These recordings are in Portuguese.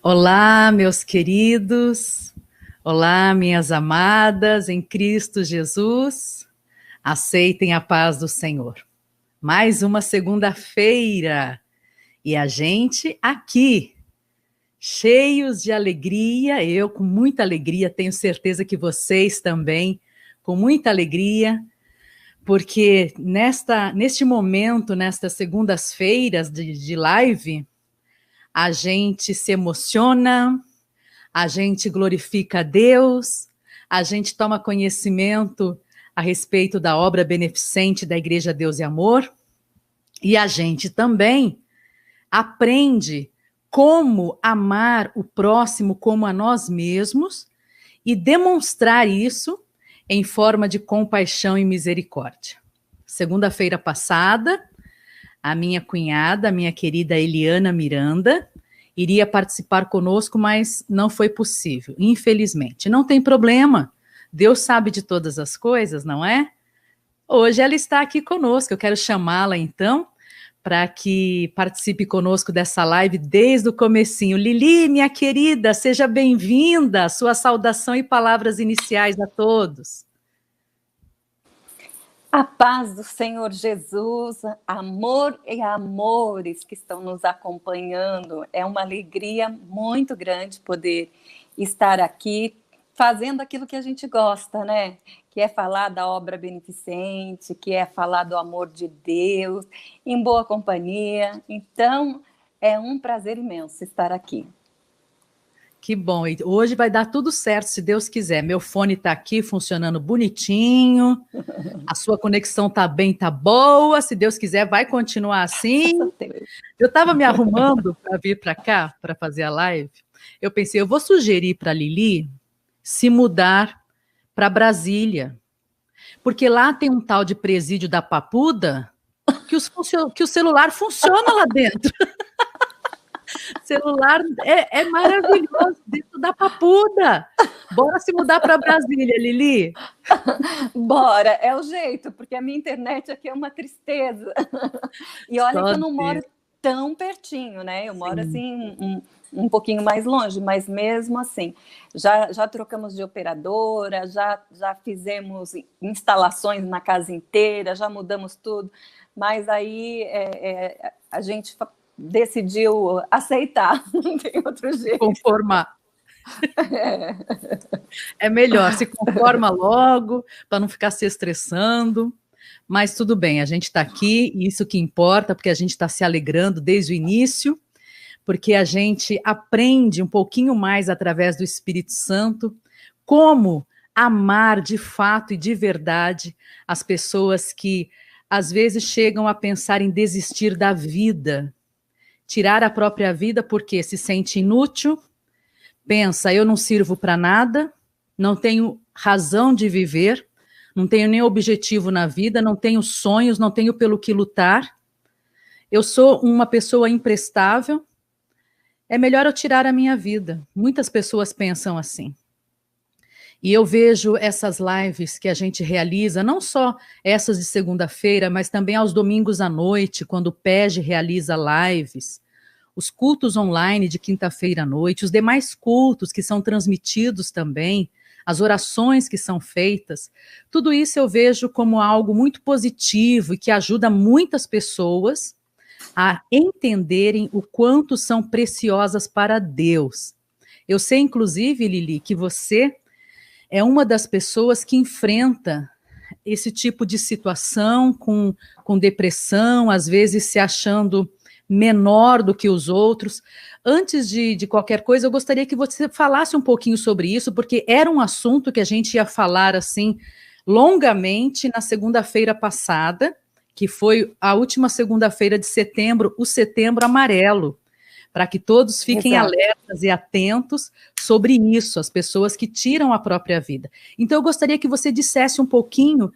Olá, meus queridos. Olá, minhas amadas em Cristo Jesus. Aceitem a paz do Senhor. Mais uma segunda-feira e a gente aqui, cheios de alegria, eu com muita alegria, tenho certeza que vocês também, com muita alegria, porque neste momento, nestas segundas-feiras de live, a gente se emociona, a gente glorifica a Deus, a gente toma conhecimento a respeito da obra beneficente da Igreja Deus e Amor, e a gente também aprende como amar o próximo como a nós mesmos e demonstrar isso em forma de compaixão e misericórdia. Segunda-feira passada, a minha cunhada, a minha querida Eliana Miranda, iria participar conosco, mas não foi possível, infelizmente. Não tem problema, Deus sabe de todas as coisas, não é? Hoje ela está aqui conosco, eu quero chamá-la então, para que participe conosco dessa live desde o comecinho. Lili, minha querida, seja bem-vinda, sua saudação e palavras iniciais a todos. A paz do Senhor Jesus, amor e amores que estão nos acompanhando. É uma alegria muito grande poder estar aqui fazendo aquilo que a gente gosta, né? Que é falar da obra beneficente, que é falar do amor de Deus, em boa companhia. Então, é um prazer imenso estar aqui. Que bom, e hoje vai dar tudo certo, se Deus quiser. Meu fone está aqui funcionando bonitinho, a sua conexão está bem, está boa, se Deus quiser vai continuar assim. Eu estava me arrumando para vir para cá, para fazer a live, eu pensei, eu vou sugerir para a Lili se mudar para Brasília, porque lá tem um tal de presídio da Papuda que o celular funciona lá dentro. Celular é maravilhoso, dentro da Papuda. Bora se mudar para Brasília, Lili? Bora, é o jeito, porque a minha internet aqui é uma tristeza. E olha que eu não moro tão pertinho, né? Eu moro assim um pouquinho mais longe, mas mesmo assim, já trocamos de operadora, já fizemos instalações na casa inteira, já mudamos tudo, mas aí a gente decidiu aceitar, não tem outro jeito. Conformar. É melhor, se conforma logo, para não ficar se estressando. Mas tudo bem, a gente está aqui, isso que importa, porque a gente está se alegrando desde o início, porque a gente aprende um pouquinho mais através do Espírito Santo como amar de fato e de verdade as pessoas que às vezes chegam a pensar em desistir da vida, tirar a própria vida porque se sente inútil, pensa, eu não sirvo para nada, não tenho razão de viver, não tenho nem objetivo na vida, não tenho sonhos, não tenho pelo que lutar, eu sou uma pessoa imprestável, é melhor eu tirar a minha vida. Muitas pessoas pensam assim. E eu vejo essas lives que a gente realiza, não só essas de segunda-feira, mas também aos domingos à noite, quando o PEG realiza lives, os cultos online de quinta-feira à noite, os demais cultos que são transmitidos também, as orações que são feitas, tudo isso eu vejo como algo muito positivo e que ajuda muitas pessoas a entenderem o quanto são preciosas para Deus. Eu sei, inclusive, Lili, que você é uma das pessoas que enfrenta esse tipo de situação com depressão, às vezes se achando menor do que os outros. Antes de qualquer coisa, eu gostaria que você falasse um pouquinho sobre isso, porque era um assunto que a gente ia falar assim longamente na segunda-feira passada, que foi a última segunda-feira de setembro, o Setembro Amarelo, para que todos fiquem alertas e atentos sobre isso, as pessoas que tiram a própria vida. Então, eu gostaria que você dissesse um pouquinho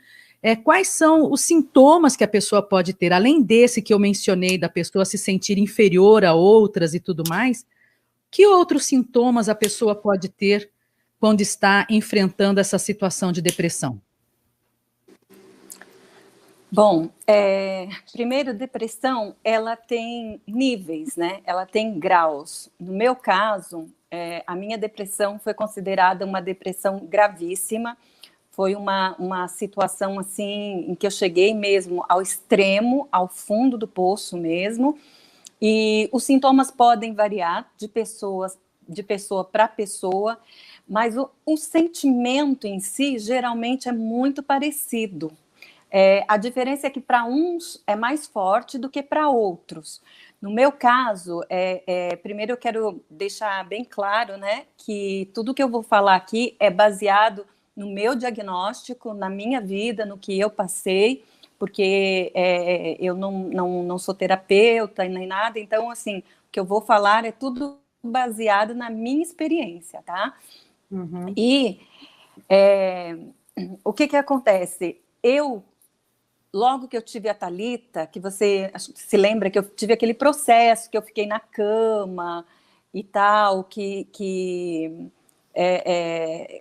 quais são os sintomas que a pessoa pode ter, além desse que eu mencionei, da pessoa se sentir inferior a outras e tudo mais, que outros sintomas a pessoa pode ter quando está enfrentando essa situação de depressão? Bom, primeiro, depressão, ela tem níveis, né? Ela tem graus. No meu caso, a minha depressão foi considerada uma depressão gravíssima. Foi uma situação, assim, em que eu cheguei mesmo ao extremo, ao fundo do poço mesmo. E os sintomas podem variar de pessoa para pessoa, mas o sentimento em si, geralmente, é muito parecido. A diferença é que para uns é mais forte do que para outros. No meu caso, primeiro eu quero deixar bem claro, né, que tudo que eu vou falar aqui é baseado no meu diagnóstico, na minha vida, no que eu passei, porque eu não sou terapeuta nem nada, então, assim, o que eu vou falar é tudo baseado na minha experiência, tá? Uhum. E o que acontece? Logo que eu tive a Thalita, que você se lembra que eu tive aquele processo, que eu fiquei na cama e tal,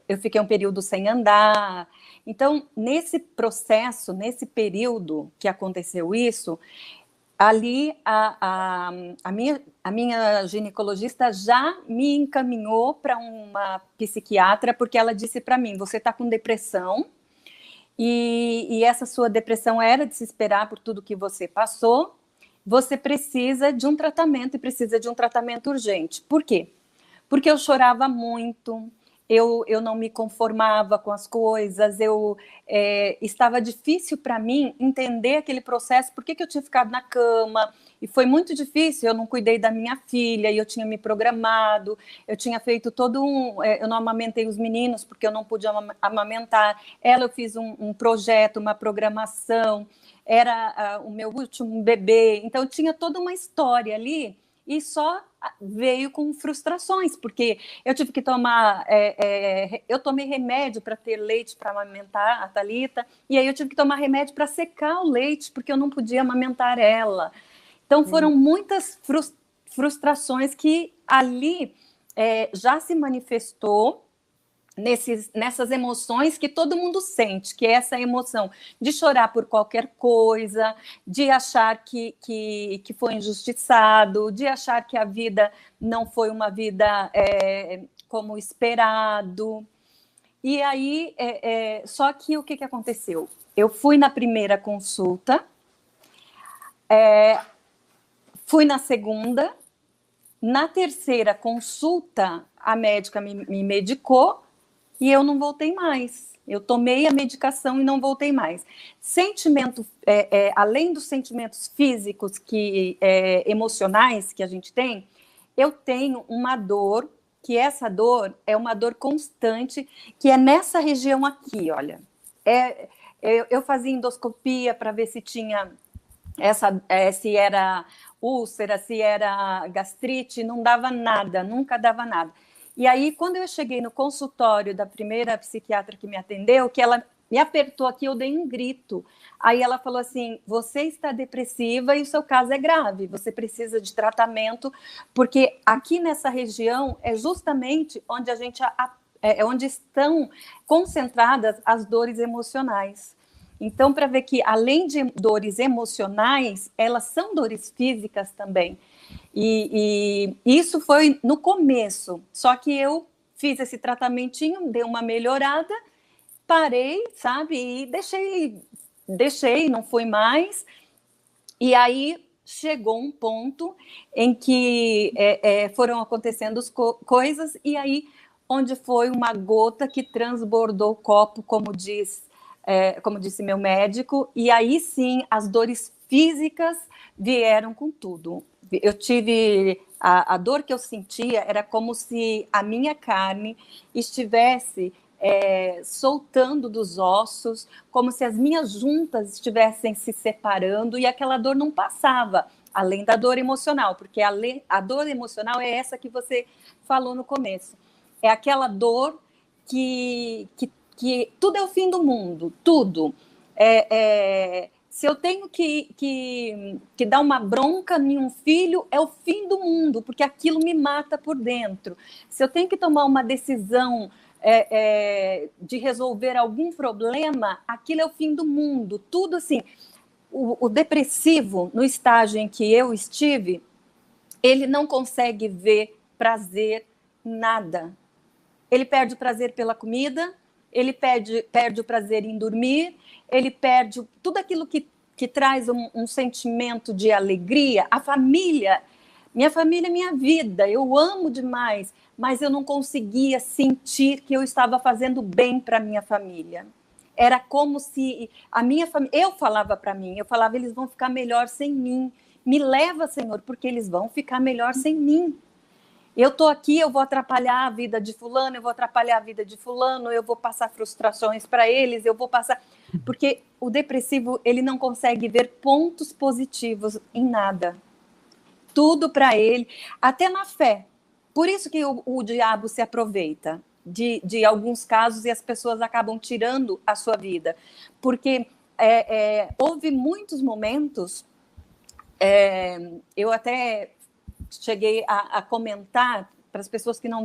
eu fiquei um período sem andar. Então, nesse processo, nesse período que aconteceu isso, ali a minha ginecologista já me encaminhou para uma psiquiatra, porque ela disse para mim, você está com depressão, e essa sua depressão era de se esperar por tudo que você passou, você precisa de um tratamento, e precisa de um tratamento urgente. Por quê? Porque eu chorava muito, eu não me conformava com as coisas, estava difícil para mim entender aquele processo, por que eu tinha ficado na cama, e foi muito difícil, eu não cuidei da minha filha, e eu tinha me programado, eu tinha feito eu não amamentei os meninos, porque eu não podia amamentar, eu fiz um projeto, uma programação, era o meu último bebê, então tinha toda uma história ali, e só veio com frustrações, porque eu tive que tomar, eu tomei remédio para ter leite para amamentar a Thalita, e aí eu tive que tomar remédio para secar o leite, porque eu não podia amamentar ela. Então foram muitas frustrações que ali já se manifestou nessas emoções que todo mundo sente, que é essa emoção de chorar por qualquer coisa, de achar que foi injustiçado, de achar que a vida não foi uma vida como esperado. E aí, só que o que aconteceu? Eu fui na primeira consulta, fui na segunda, na terceira consulta, a médica me medicou, e eu não voltei mais. Eu tomei a medicação e não voltei mais. Sentimento, além dos sentimentos físicos, emocionais que a gente tem, eu tenho uma dor, que essa dor é uma dor constante, que é nessa região aqui, olha. Eu fazia endoscopia para ver se tinha se era úlcera, se era gastrite, não dava nada, nunca dava nada. E aí, quando eu cheguei no consultório da primeira psiquiatra que me atendeu, que ela me apertou aqui, eu dei um grito. Aí ela falou assim, você está depressiva e o seu caso é grave, você precisa de tratamento, porque aqui nessa região é justamente onde onde estão concentradas as dores emocionais. Então, para ver que, além de dores emocionais, elas são dores físicas também. E isso foi no começo. Só que eu fiz esse tratamentinho, dei uma melhorada, parei, sabe? E deixei, não fui mais. E aí chegou um ponto em que foram acontecendo coisas, e aí onde foi uma gota que transbordou o copo, como disse meu médico, e aí sim as dores físicas vieram com tudo. Eu tive a dor que eu sentia era como se a minha carne estivesse soltando dos ossos, como se as minhas juntas estivessem se separando, e aquela dor não passava, além da dor emocional, porque a dor emocional é essa que você falou no começo. É aquela dor que tudo é o fim do mundo, tudo. Se eu tenho que dar uma bronca em um filho, é o fim do mundo, porque aquilo me mata por dentro. Se eu tenho que tomar uma decisão de resolver algum problema, aquilo é o fim do mundo. Tudo assim, o depressivo, no estágio em que eu estive, ele não consegue ver prazer em nada. Ele perde o prazer pela comida, ele perde o prazer em dormir, ele perde tudo aquilo que traz um sentimento de alegria. A família, minha família é minha vida, eu amo demais, mas eu não conseguia sentir que eu estava fazendo bem para minha família. Era como se a minha família... Eu falava para mim, eu falava, eles vão ficar melhor sem mim. Me leva, Senhor, porque eles vão ficar melhor sem mim. Eu estou aqui, eu vou atrapalhar a vida de fulano, eu vou atrapalhar a vida de fulano, eu vou passar frustrações para eles, eu vou passar... Porque o depressivo, ele não consegue ver pontos positivos em nada. Tudo para ele, até na fé. Por isso que o diabo se aproveita de alguns casos e as pessoas acabam tirando a sua vida. Porque houve muitos momentos, eu até cheguei a comentar para as pessoas que não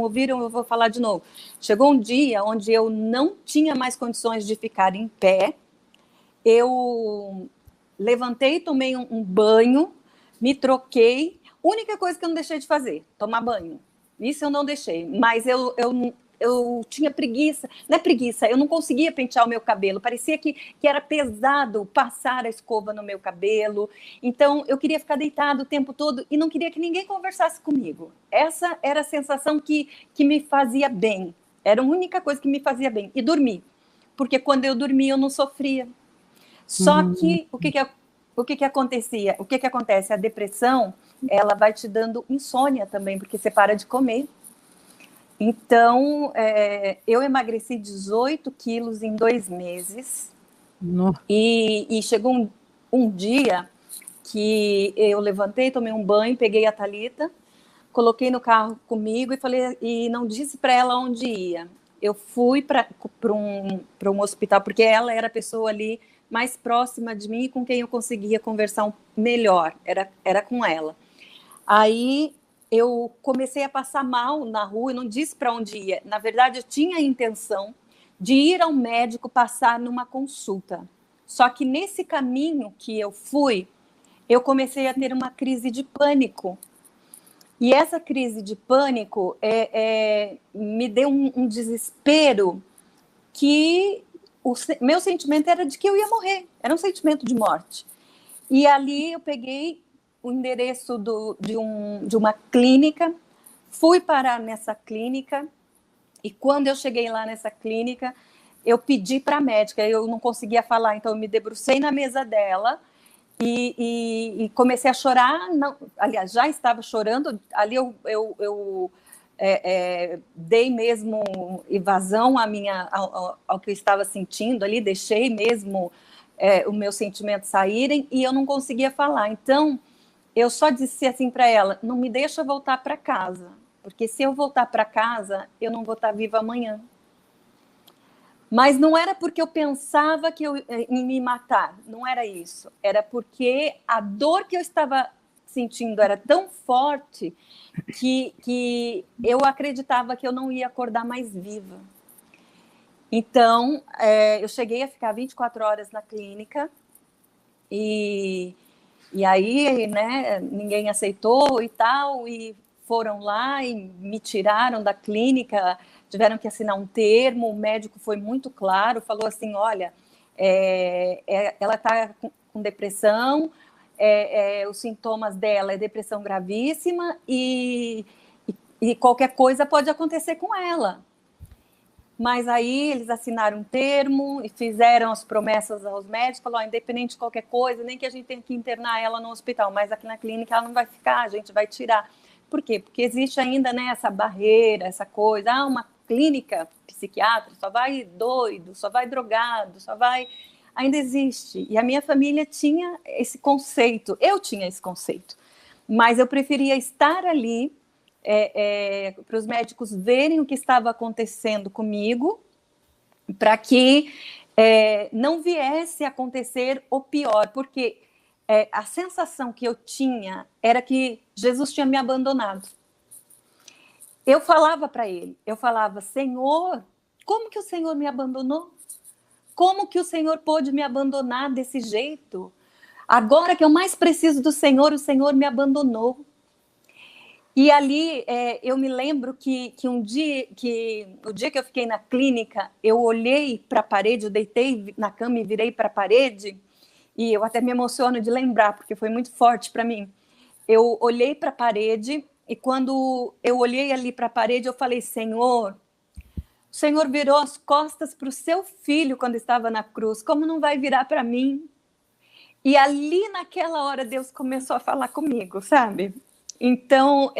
ouviram, eu vou falar de novo. Chegou um dia onde eu não tinha mais condições de ficar em pé, eu levantei, tomei um banho, me troquei. Única coisa que eu não deixei de fazer, tomar banho. Isso eu não deixei, mas eu tinha preguiça. Não é preguiça, eu não conseguia pentear o meu cabelo. Parecia que era pesado passar a escova no meu cabelo. Então, eu queria ficar deitada o tempo todo e não queria que ninguém conversasse comigo. Essa era a sensação que me fazia bem. Era a única coisa que me fazia bem. E dormir. Porque quando eu dormia, eu não sofria. Só que o que acontecia? O que acontece? A depressão, ela vai te dando insônia também, porque você para de comer. Então, eu emagreci 18 quilos em 2 meses. E chegou um dia que eu levantei, tomei um banho, peguei a Thalita, coloquei no carro comigo e falei, e não disse para ela onde ia. Eu fui para um hospital, porque ela era a pessoa ali mais próxima de mim e com quem eu conseguia conversar melhor, era com ela. Aí eu comecei a passar mal na rua e não disse para onde ia. Na verdade, eu tinha a intenção de ir ao médico passar numa consulta. Só que nesse caminho que eu fui, eu comecei a ter uma crise de pânico. E essa crise de pânico me deu um desespero que meu sentimento era de que eu ia morrer. Era um sentimento de morte. E ali eu peguei o endereço de uma clínica, fui parar nessa clínica, e quando eu cheguei lá nessa clínica, eu pedi para a médica, eu não conseguia falar, então eu me debrucei na mesa dela e comecei a chorar. Não, aliás, já estava chorando, ali eu dei mesmo evasão ao que eu estava sentindo ali, deixei mesmo o meu sentimento saírem, e eu não conseguia falar. Então, eu só disse assim para ela, não me deixa voltar para casa, porque se eu voltar para casa, eu não vou estar viva amanhã. Mas não era porque eu pensava em me matar, não era isso. Era porque a dor que eu estava sentindo era tão forte que eu acreditava que eu não ia acordar mais viva. Então, eu cheguei a ficar 24 horas na clínica e aí, né, ninguém aceitou e tal, e foram lá e me tiraram da clínica, tiveram que assinar um termo, o médico foi muito claro, falou assim, olha, ela está com depressão, os sintomas dela é depressão gravíssima e qualquer coisa pode acontecer com ela. Mas aí eles assinaram um termo e fizeram as promessas aos médicos, falaram, independente de qualquer coisa, nem que a gente tenha que internar ela no hospital, mas aqui na clínica ela não vai ficar, a gente vai tirar. Por quê? Porque existe ainda, né, essa barreira, essa coisa, uma clínica psiquiátrica só vai doido, só vai drogado, só vai... Ainda existe. E a minha família tinha esse conceito, eu tinha esse conceito, mas eu preferia estar ali para os médicos verem o que estava acontecendo comigo, para que não viesse a acontecer o pior, porque a sensação que eu tinha era que Jesus tinha me abandonado. Eu falava para ele, eu falava, Senhor, como que o Senhor me abandonou? Como que o Senhor pôde me abandonar desse jeito? Agora que eu mais preciso do Senhor, o Senhor me abandonou. E ali eu me lembro que o dia que eu fiquei na clínica, eu olhei para a parede, eu deitei na cama e virei para a parede, e eu até me emociono de lembrar, porque foi muito forte para mim. Eu olhei para a parede, e quando eu olhei ali para a parede, eu falei, Senhor, o Senhor virou as costas para o seu filho quando estava na cruz, como não vai virar para mim? E ali naquela hora Deus começou a falar comigo, sabe? Então,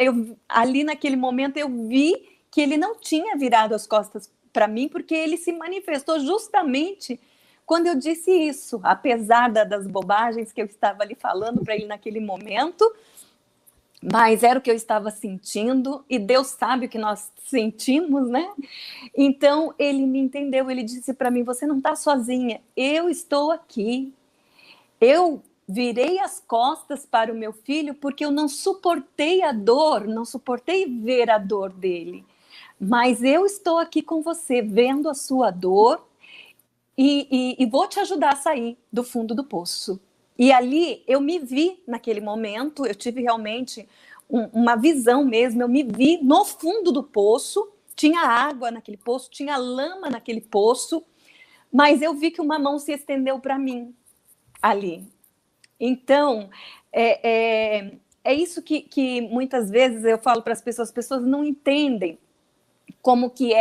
ali naquele momento eu vi que ele não tinha virado as costas para mim, porque ele se manifestou justamente quando eu disse isso, apesar das bobagens que eu estava ali falando para ele naquele momento, mas era o que eu estava sentindo, e Deus sabe o que nós sentimos, né? Então, ele me entendeu, ele disse para mim, você não está sozinha, eu estou aqui. Eu virei as costas para o meu filho porque eu não suportei a dor, não suportei ver a dor dele. Mas eu estou aqui com você, vendo a sua dor, e vou te ajudar a sair do fundo do poço. E ali eu me vi naquele momento, eu tive realmente uma visão mesmo, eu me vi no fundo do poço, tinha água naquele poço, tinha lama naquele poço, mas eu vi que uma mão se estendeu para mim ali. Então, é isso que muitas vezes eu falo para as pessoas não entendem como que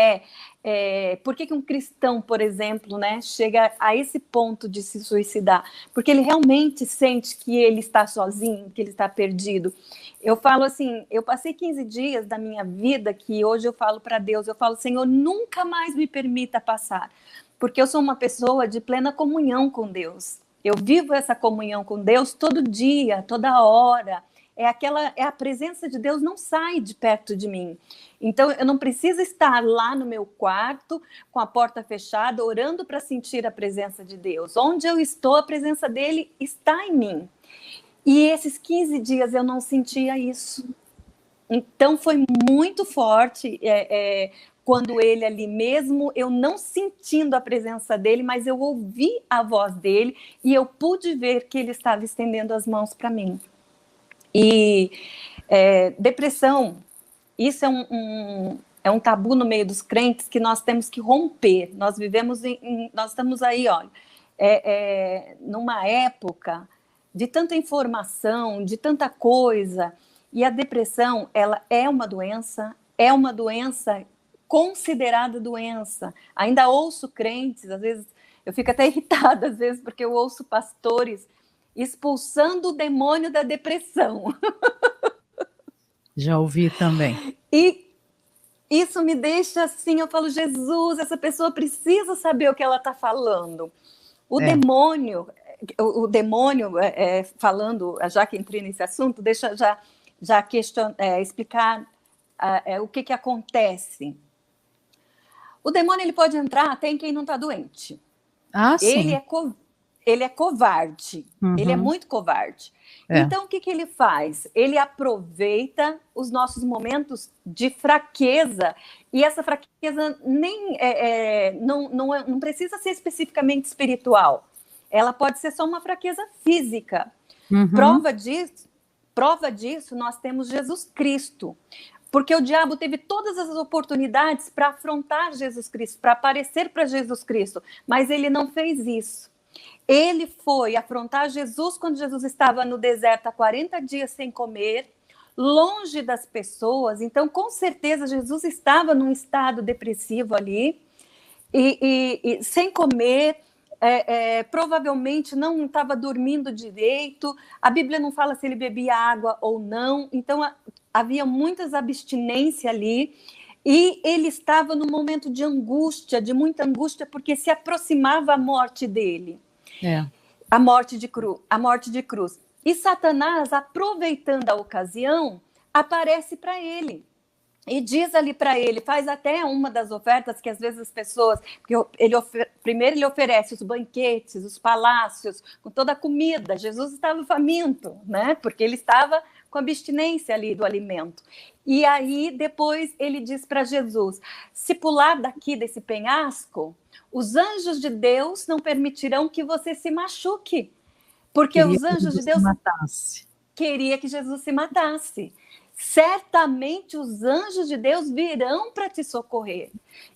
por que um cristão, por exemplo, né, chega a esse ponto de se suicidar? Porque ele realmente sente que ele está sozinho, que ele está perdido. Eu falo assim, eu passei 15 dias da minha vida que hoje eu falo para Deus, eu falo, Senhor, nunca mais me permita passar, porque eu sou uma pessoa de plena comunhão com Deus. Eu vivo essa comunhão com Deus todo dia, toda hora. A presença de Deus não sai de perto de mim. Então, eu não preciso estar lá no meu quarto, com a porta fechada, orando para sentir a presença de Deus. Onde eu estou, a presença dele está em mim. E esses 15 dias eu não sentia isso. Então, foi muito forte quando ele ali mesmo, eu não sentindo a presença dele, mas eu ouvi a voz dele e eu pude ver que ele estava estendendo as mãos para mim. E depressão, isso é um tabu no meio dos crentes que nós temos que romper. Nós vivemos, nós estamos aí, olha, numa época de tanta informação, de tanta coisa, e a depressão, ela é uma doença considerada doença. Ainda ouço crentes, às vezes, eu fico até irritada, às vezes, porque eu ouço pastores expulsando o demônio da depressão. Já ouvi também. E isso me deixa assim, eu falo, Jesus, essa pessoa precisa saber o que ela está falando. O demônio, falando, já que entrei nesse assunto, deixa já explicar o que acontece. O demônio ele pode entrar até em quem não está doente. Sim. Ele é covarde, ele é muito covarde. Então, o que ele faz? Ele aproveita os nossos momentos de fraqueza, e essa fraqueza não precisa ser especificamente espiritual. Ela pode ser só uma fraqueza física. Prova disso, nós temos Jesus Cristo. Porque o diabo teve todas as oportunidades para afrontar Jesus Cristo, para aparecer para Jesus Cristo, mas ele não fez isso. Ele foi afrontar Jesus quando Jesus estava no deserto há 40 dias sem comer, longe das pessoas. Então, com certeza, Jesus estava num estado depressivo ali, e sem comer, provavelmente não estava dormindo direito. A Bíblia não fala se ele bebia água ou não. Então, havia muitas abstinências ali. E ele estava num momento de angústia, de muita angústia, porque se aproximava a morte dele. A morte de cruz. E Satanás, aproveitando a ocasião, aparece para ele. E diz ali para ele, faz até uma das ofertas que às vezes as pessoas... Primeiro ele oferece os banquetes, os palácios, com toda a comida. Jesus estava faminto, né? Porque ele estava com abstinência ali do alimento. E aí, depois, ele diz para Jesus, se pular daqui desse penhasco, os anjos de Deus não permitirão que você se machuque. Porque os anjos de Deus queria que Jesus se matasse. Certamente os anjos de Deus virão para te socorrer.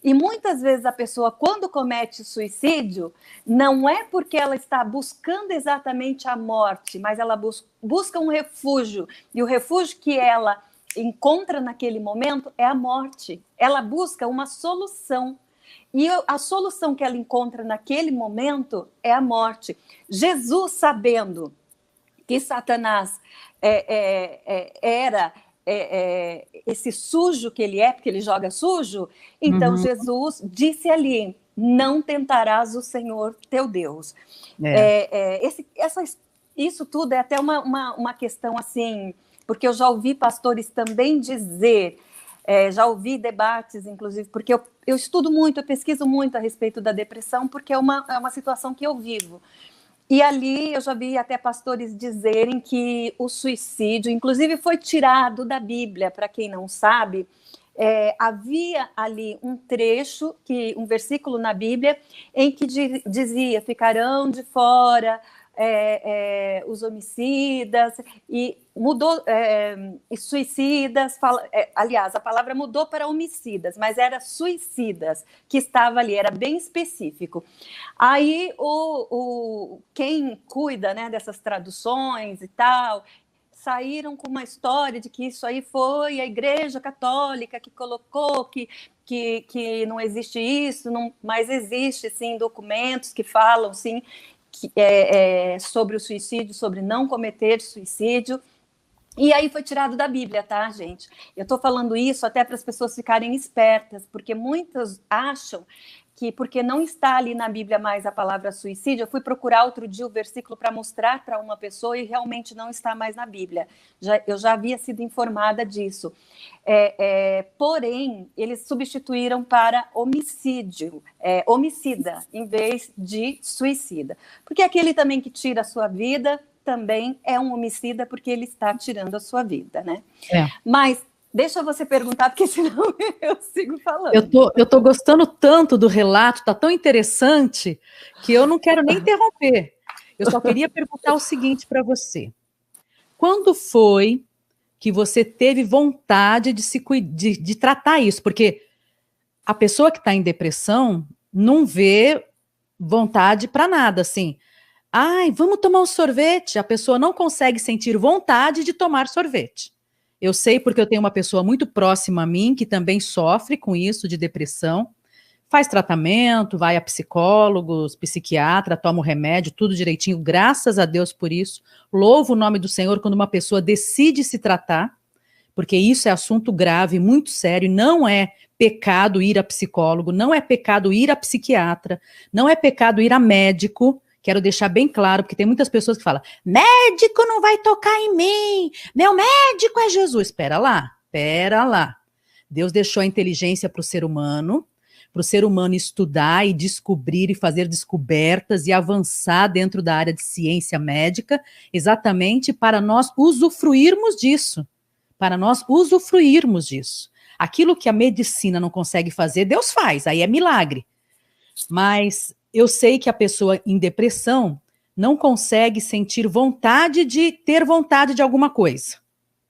E muitas vezes a pessoa, quando comete suicídio, não é porque ela está buscando exatamente a morte, mas ela busca um refúgio. E o refúgio que ela encontra naquele momento é a morte. Ela busca uma solução. E a solução que ela encontra naquele momento é a morte. Jesus, sabendo que Satanás era esse sujo que ele é, porque ele joga sujo, então Jesus disse ali, não tentarás o Senhor teu Deus. Isso tudo é até uma questão assim, porque eu já ouvi pastores também dizer, já ouvi debates, inclusive, porque eu estudo muito, eu pesquiso muito a respeito da depressão, porque é uma situação que eu vivo. E ali eu já vi até pastores dizerem que o suicídio, inclusive, foi tirado da Bíblia, para quem não sabe, havia ali um trecho, um versículo na Bíblia, em que dizia, ficarão de fora os homicidas, e mudou, e suicidas, aliás, a palavra mudou para homicidas, mas era suicidas que estava ali, era bem específico. Aí quem cuida, né, dessas traduções e tal, saíram com uma história de que isso aí foi a Igreja Católica que colocou, que não existe isso, mas existe sim documentos que falam sim sobre o suicídio, sobre não cometer suicídio. E aí foi tirado da Bíblia, tá, gente? Eu estou falando isso até para as pessoas ficarem espertas, porque muitas acham que porque não está ali na Bíblia mais a palavra suicídio, eu fui procurar outro dia o versículo para mostrar para uma pessoa e realmente não está mais na Bíblia. Eu já havia sido informada disso. Porém, eles substituíram para homicídio, homicida, em vez de suicida. Porque aquele também que tira a sua vida também é um homicida, porque ele está tirando a sua vida, né? Mas deixa você perguntar, porque senão eu sigo falando. Eu tô gostando tanto do relato, tá tão interessante, que eu não quero nem interromper. Eu só queria perguntar o seguinte para você. Quando foi que você teve vontade de tratar isso? Porque a pessoa que está em depressão não vê vontade para nada, assim. Ai, vamos tomar um sorvete. A pessoa não consegue sentir vontade de tomar sorvete. Eu sei porque eu tenho uma pessoa muito próxima a mim que também sofre com isso, de depressão, faz tratamento, vai a psicólogos, psiquiatra, toma o remédio, tudo direitinho, graças a Deus por isso. Louvo o nome do Senhor quando uma pessoa decide se tratar, porque isso é assunto grave, muito sério, não é pecado ir a psicólogo, não é pecado ir a psiquiatra, não é pecado ir a médico. Quero deixar bem claro, porque tem muitas pessoas que falam, médico não vai tocar em mim, meu médico é Jesus. Espera lá. Deus deixou a inteligência para o ser humano estudar e descobrir e fazer descobertas e avançar dentro da área de ciência médica, exatamente para nós usufruirmos disso. Aquilo que a medicina não consegue fazer, Deus faz, aí é milagre. Mas eu sei que a pessoa em depressão não consegue sentir vontade de ter vontade de alguma coisa,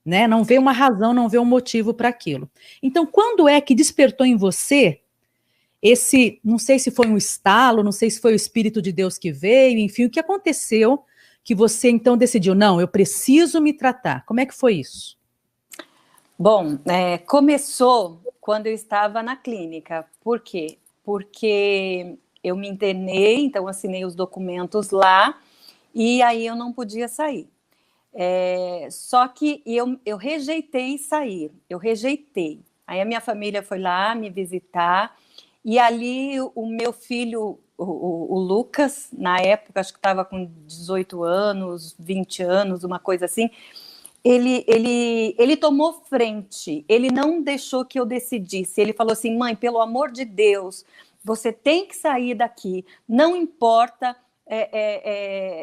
né? Não vê uma razão, não vê um motivo para aquilo. Então, quando é que despertou em você não sei se foi um estalo, não sei se foi o Espírito de Deus que veio, enfim, o que aconteceu que você então decidiu, não, eu preciso me tratar. Como é que foi isso? Bom, começou quando eu estava na clínica. Por quê? Porque eu me internei, então assinei os documentos lá, e aí eu não podia sair. Só que eu rejeitei sair, eu rejeitei. Aí a minha família foi lá me visitar, e ali o meu filho, o Lucas, na época, acho que estava com 18 anos, 20 anos, uma coisa assim, ele tomou frente, ele não deixou que eu decidisse, ele falou assim, mãe, pelo amor de Deus, você tem que sair daqui, não importa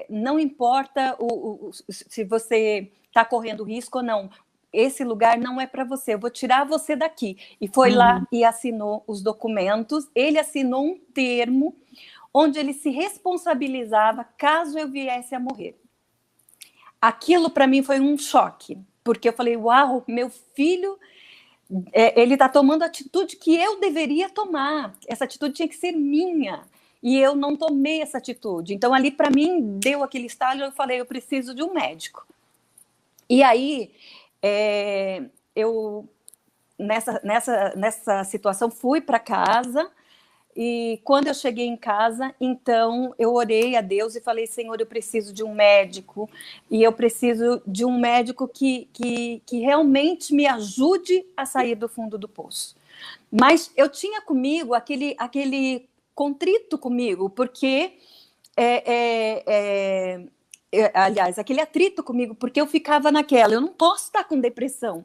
não importa se você está correndo risco ou não, esse lugar não é para você, eu vou tirar você daqui. E foi lá e assinou os documentos, ele assinou um termo onde ele se responsabilizava caso eu viesse a morrer. Aquilo para mim foi um choque, porque eu falei, uau, meu filho, ele está tomando a atitude que eu deveria tomar, essa atitude tinha que ser minha, e eu não tomei essa atitude. Então ali para mim deu aquele estalo, eu falei, eu preciso de um médico. E aí eu nessa situação fui para casa. E quando eu cheguei em casa, então eu orei a Deus e falei, Senhor, eu preciso de um médico, e eu preciso de um médico que realmente me ajude a sair do fundo do poço. Mas eu tinha comigo aquele contrito comigo, porque, aliás, aquele atrito comigo, porque eu ficava naquela, eu não posso estar com depressão.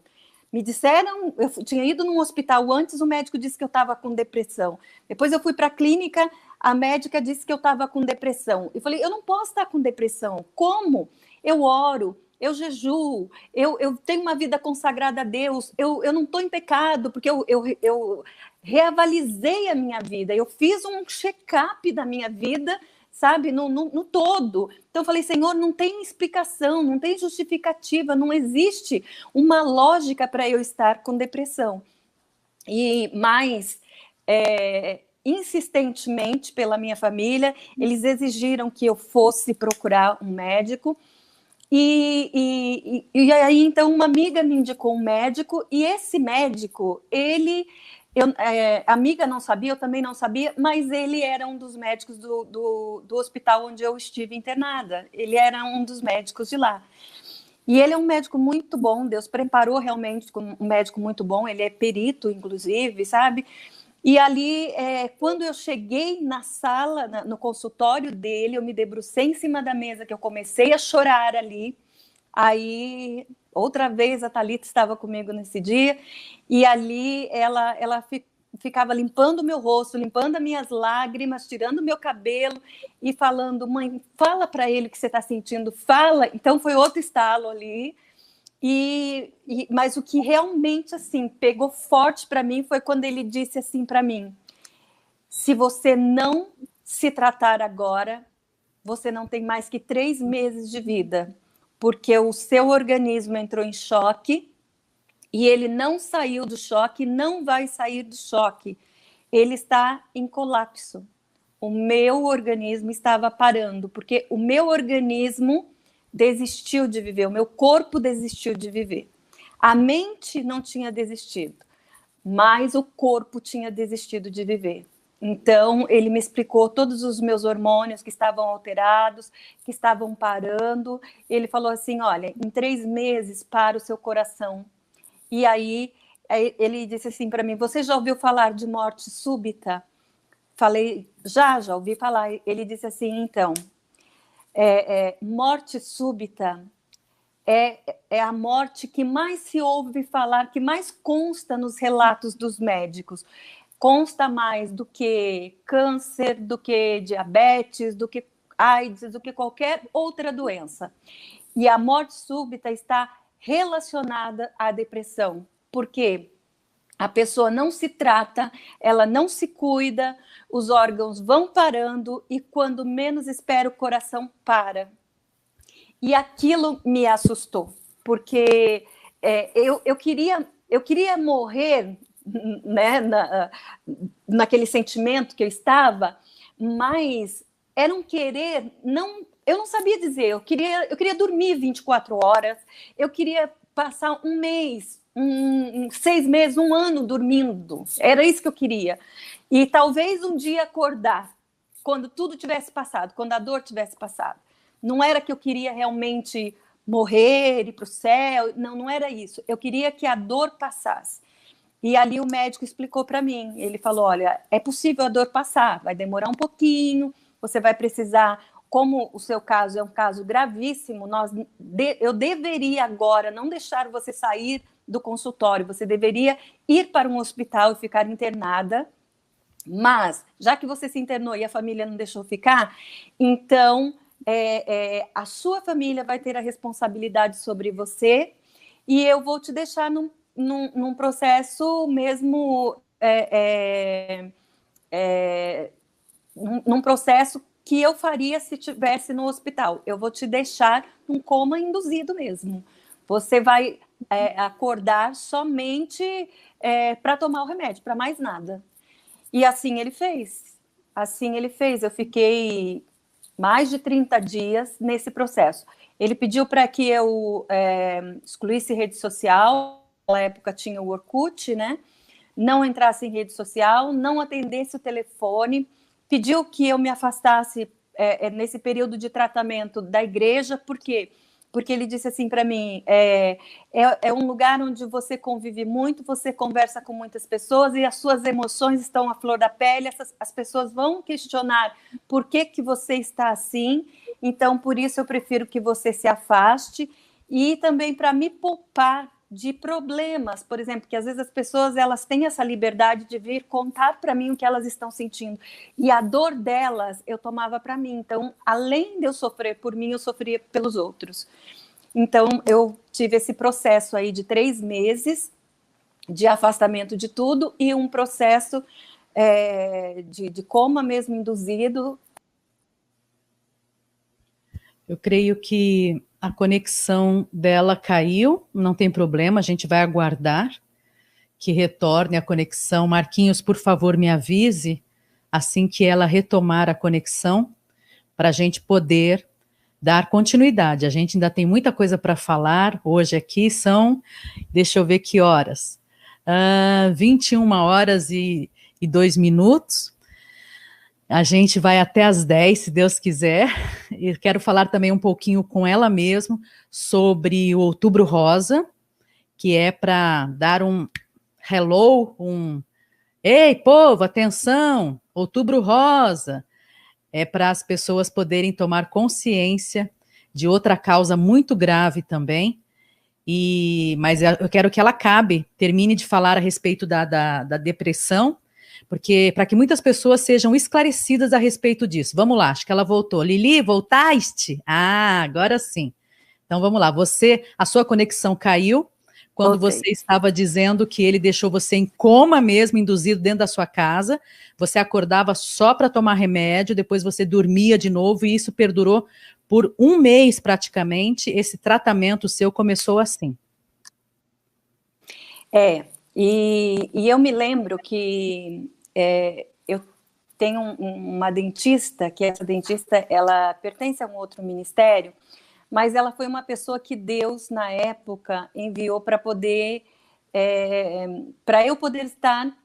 Me disseram, eu tinha ido num hospital antes, o médico disse que eu estava com depressão. Depois eu fui para a clínica, a médica disse que eu estava com depressão. Eu falei, eu não posso estar com depressão. Como? Eu oro, eu jejuo, eu tenho uma vida consagrada a Deus, eu não estou em pecado, porque eu reavalizei a minha vida, eu fiz um check-up da minha vida, sabe, no todo. Então eu falei, Senhor, não tem explicação, não tem justificativa, não existe uma lógica para eu estar com depressão. E mais, insistentemente pela minha família, eles exigiram que eu fosse procurar um médico. E aí, então, uma amiga me indicou um médico, e esse médico, a amiga não sabia, eu também não sabia, mas ele era um dos médicos do hospital onde eu estive internada. Ele era um dos médicos de lá. E ele é um médico muito bom, Deus preparou realmente um médico muito bom, ele é perito, inclusive, sabe? E ali, quando eu cheguei na sala, no consultório dele, eu me debrucei em cima da mesa, que eu comecei a chorar ali. Aí, outra vez, a Thalita estava comigo nesse dia, e ali ela ficava limpando o meu rosto, limpando as minhas lágrimas, tirando o meu cabelo e falando, mãe, fala para ele o que você está sentindo, fala. Então, foi outro estalo ali. Mas o que realmente assim pegou forte para mim foi quando ele disse assim para mim: se você não se tratar agora, você não tem mais que 3 meses de vida, porque o seu organismo entrou em choque e ele não saiu do choque, não vai sair do choque. Ele está em colapso. O meu organismo estava parando, porque o meu organismo desistiu de viver, o meu corpo desistiu de viver. A mente não tinha desistido, mas o corpo tinha desistido de viver. Então, ele me explicou todos os meus hormônios que estavam alterados, que estavam parando. Ele falou assim, olha, em 3 meses para o seu coração. E aí ele disse assim para mim, você já ouviu falar de morte súbita? Falei, já ouvi falar. Ele disse assim, então, morte súbita é a morte que mais se ouve falar, que mais consta nos relatos dos médicos. Consta mais do que câncer, do que diabetes, do que AIDS, do que qualquer outra doença. E a morte súbita está relacionada à depressão. Por quê? A pessoa não se trata, ela não se cuida, os órgãos vão parando e quando menos espera o coração para. E aquilo me assustou, porque eu queria morrer, né, naquele sentimento que eu estava, mas era um querer, eu não sabia dizer, eu queria dormir 24 horas, eu queria passar um mês, 6 meses, 1 ano dormindo, era isso que eu queria. E talvez um dia acordar, quando tudo tivesse passado, quando a dor tivesse passado. Não era que eu queria realmente morrer, ir para o céu, não era isso. Eu queria que a dor passasse. E ali o médico explicou para mim, ele falou, olha, é possível a dor passar, vai demorar um pouquinho, você vai precisar, como o seu caso é um caso gravíssimo, eu deveria agora não deixar você sair do consultório, você deveria ir para um hospital e ficar internada, Mas, já que você se internou e a família não deixou ficar, então a sua família vai ter a responsabilidade sobre você e eu vou te deixar num processo mesmo, num processo que eu faria se estivesse no hospital. Eu vou te deixar num coma induzido mesmo. Você vai acordar somente para tomar o remédio, para mais nada. E assim ele fez. Assim ele fez. Eu fiquei mais de 30 dias nesse processo. Ele pediu para que eu excluísse rede social. Na época tinha o Orkut, né? Não entrasse em rede social, não atendesse o telefone. Pediu que eu me afastasse nesse período de tratamento da igreja. Por quê? Porque ele disse assim para mim, é um lugar onde você convive muito, você conversa com muitas pessoas e as suas emoções estão à flor da pele, as pessoas vão questionar por que você está assim, então por isso eu prefiro que você se afaste, e também para me poupar de problemas, por exemplo, que às vezes as pessoas elas têm essa liberdade de vir contar para mim o que elas estão sentindo, e a dor delas eu tomava para mim, então além de eu sofrer por mim, eu sofria pelos outros. Então eu tive esse processo aí de 3 meses de afastamento de tudo e um processo de coma mesmo induzido. Eu creio que a conexão dela caiu, não tem problema, a gente vai aguardar que retorne a conexão. Marquinhos, por favor, me avise assim que ela retomar a conexão, para a gente poder dar continuidade. A gente ainda tem muita coisa para falar hoje aqui, deixa eu ver que horas, 21 horas e 2 minutos. A gente vai até às 10, se Deus quiser, e quero falar também um pouquinho com ela mesmo sobre o Outubro Rosa, que é para dar um hello, ei, povo, atenção, Outubro Rosa, é para as pessoas poderem tomar consciência de outra causa muito grave também, mas eu quero que ela termine de falar a respeito da depressão, porque para que muitas pessoas sejam esclarecidas a respeito disso. Vamos lá, acho que ela voltou. Lili, voltaste? Ah, agora sim. Então vamos lá, a sua conexão caiu quando você estava dizendo que ele deixou você em coma mesmo, induzido dentro da sua casa, você acordava só para tomar remédio, depois você dormia de novo, e isso perdurou por 1 mês praticamente. Esse tratamento seu começou assim. E eu me lembro que eu tenho uma dentista, que essa dentista, ela pertence a um outro ministério, mas ela foi uma pessoa que Deus, na época, enviou para eu poder estar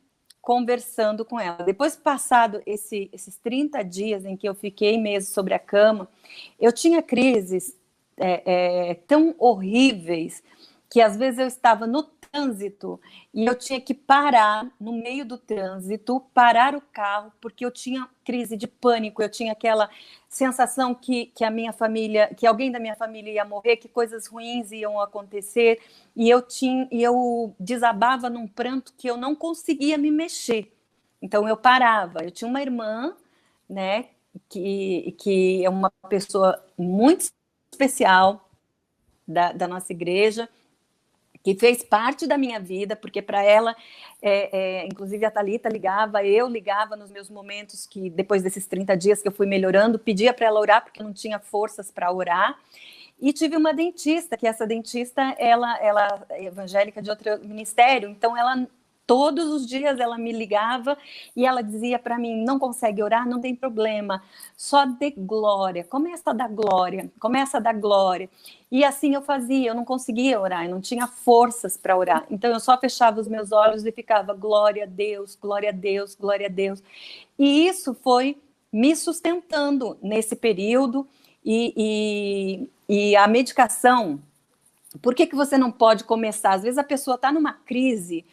conversando com ela. Depois, passado esses 30 dias em que eu fiquei meses sobre a cama, eu tinha crises tão horríveis que às vezes eu estava no trânsito e eu tinha que parar no meio do trânsito, parar o carro, porque eu tinha crise de pânico, eu tinha aquela sensação que a minha família, que alguém da minha família ia morrer, que coisas ruins iam acontecer, e eu desabava num pranto que eu não conseguia me mexer. Então eu parava. Eu tinha uma irmã, né, que é uma pessoa muito especial da nossa igreja, que fez parte da minha vida, porque para ela, inclusive a Thalita ligava, eu ligava nos meus momentos, que depois desses 30 dias que eu fui melhorando, pedia para ela orar, porque eu não tinha forças para orar. E tive uma dentista, que essa dentista, ela é evangélica de outro ministério, então ela... Todos os dias ela me ligava e ela dizia para mim, não consegue orar, não tem problema, só dê glória, começa a dar glória, começa a dar glória. E assim eu fazia, eu não conseguia orar, eu não tinha forças para orar. Então eu só fechava os meus olhos e ficava glória a Deus, glória a Deus, glória a Deus. E isso foi me sustentando nesse período e a medicação. Por que você não pode começar? Às vezes a pessoa está numa crise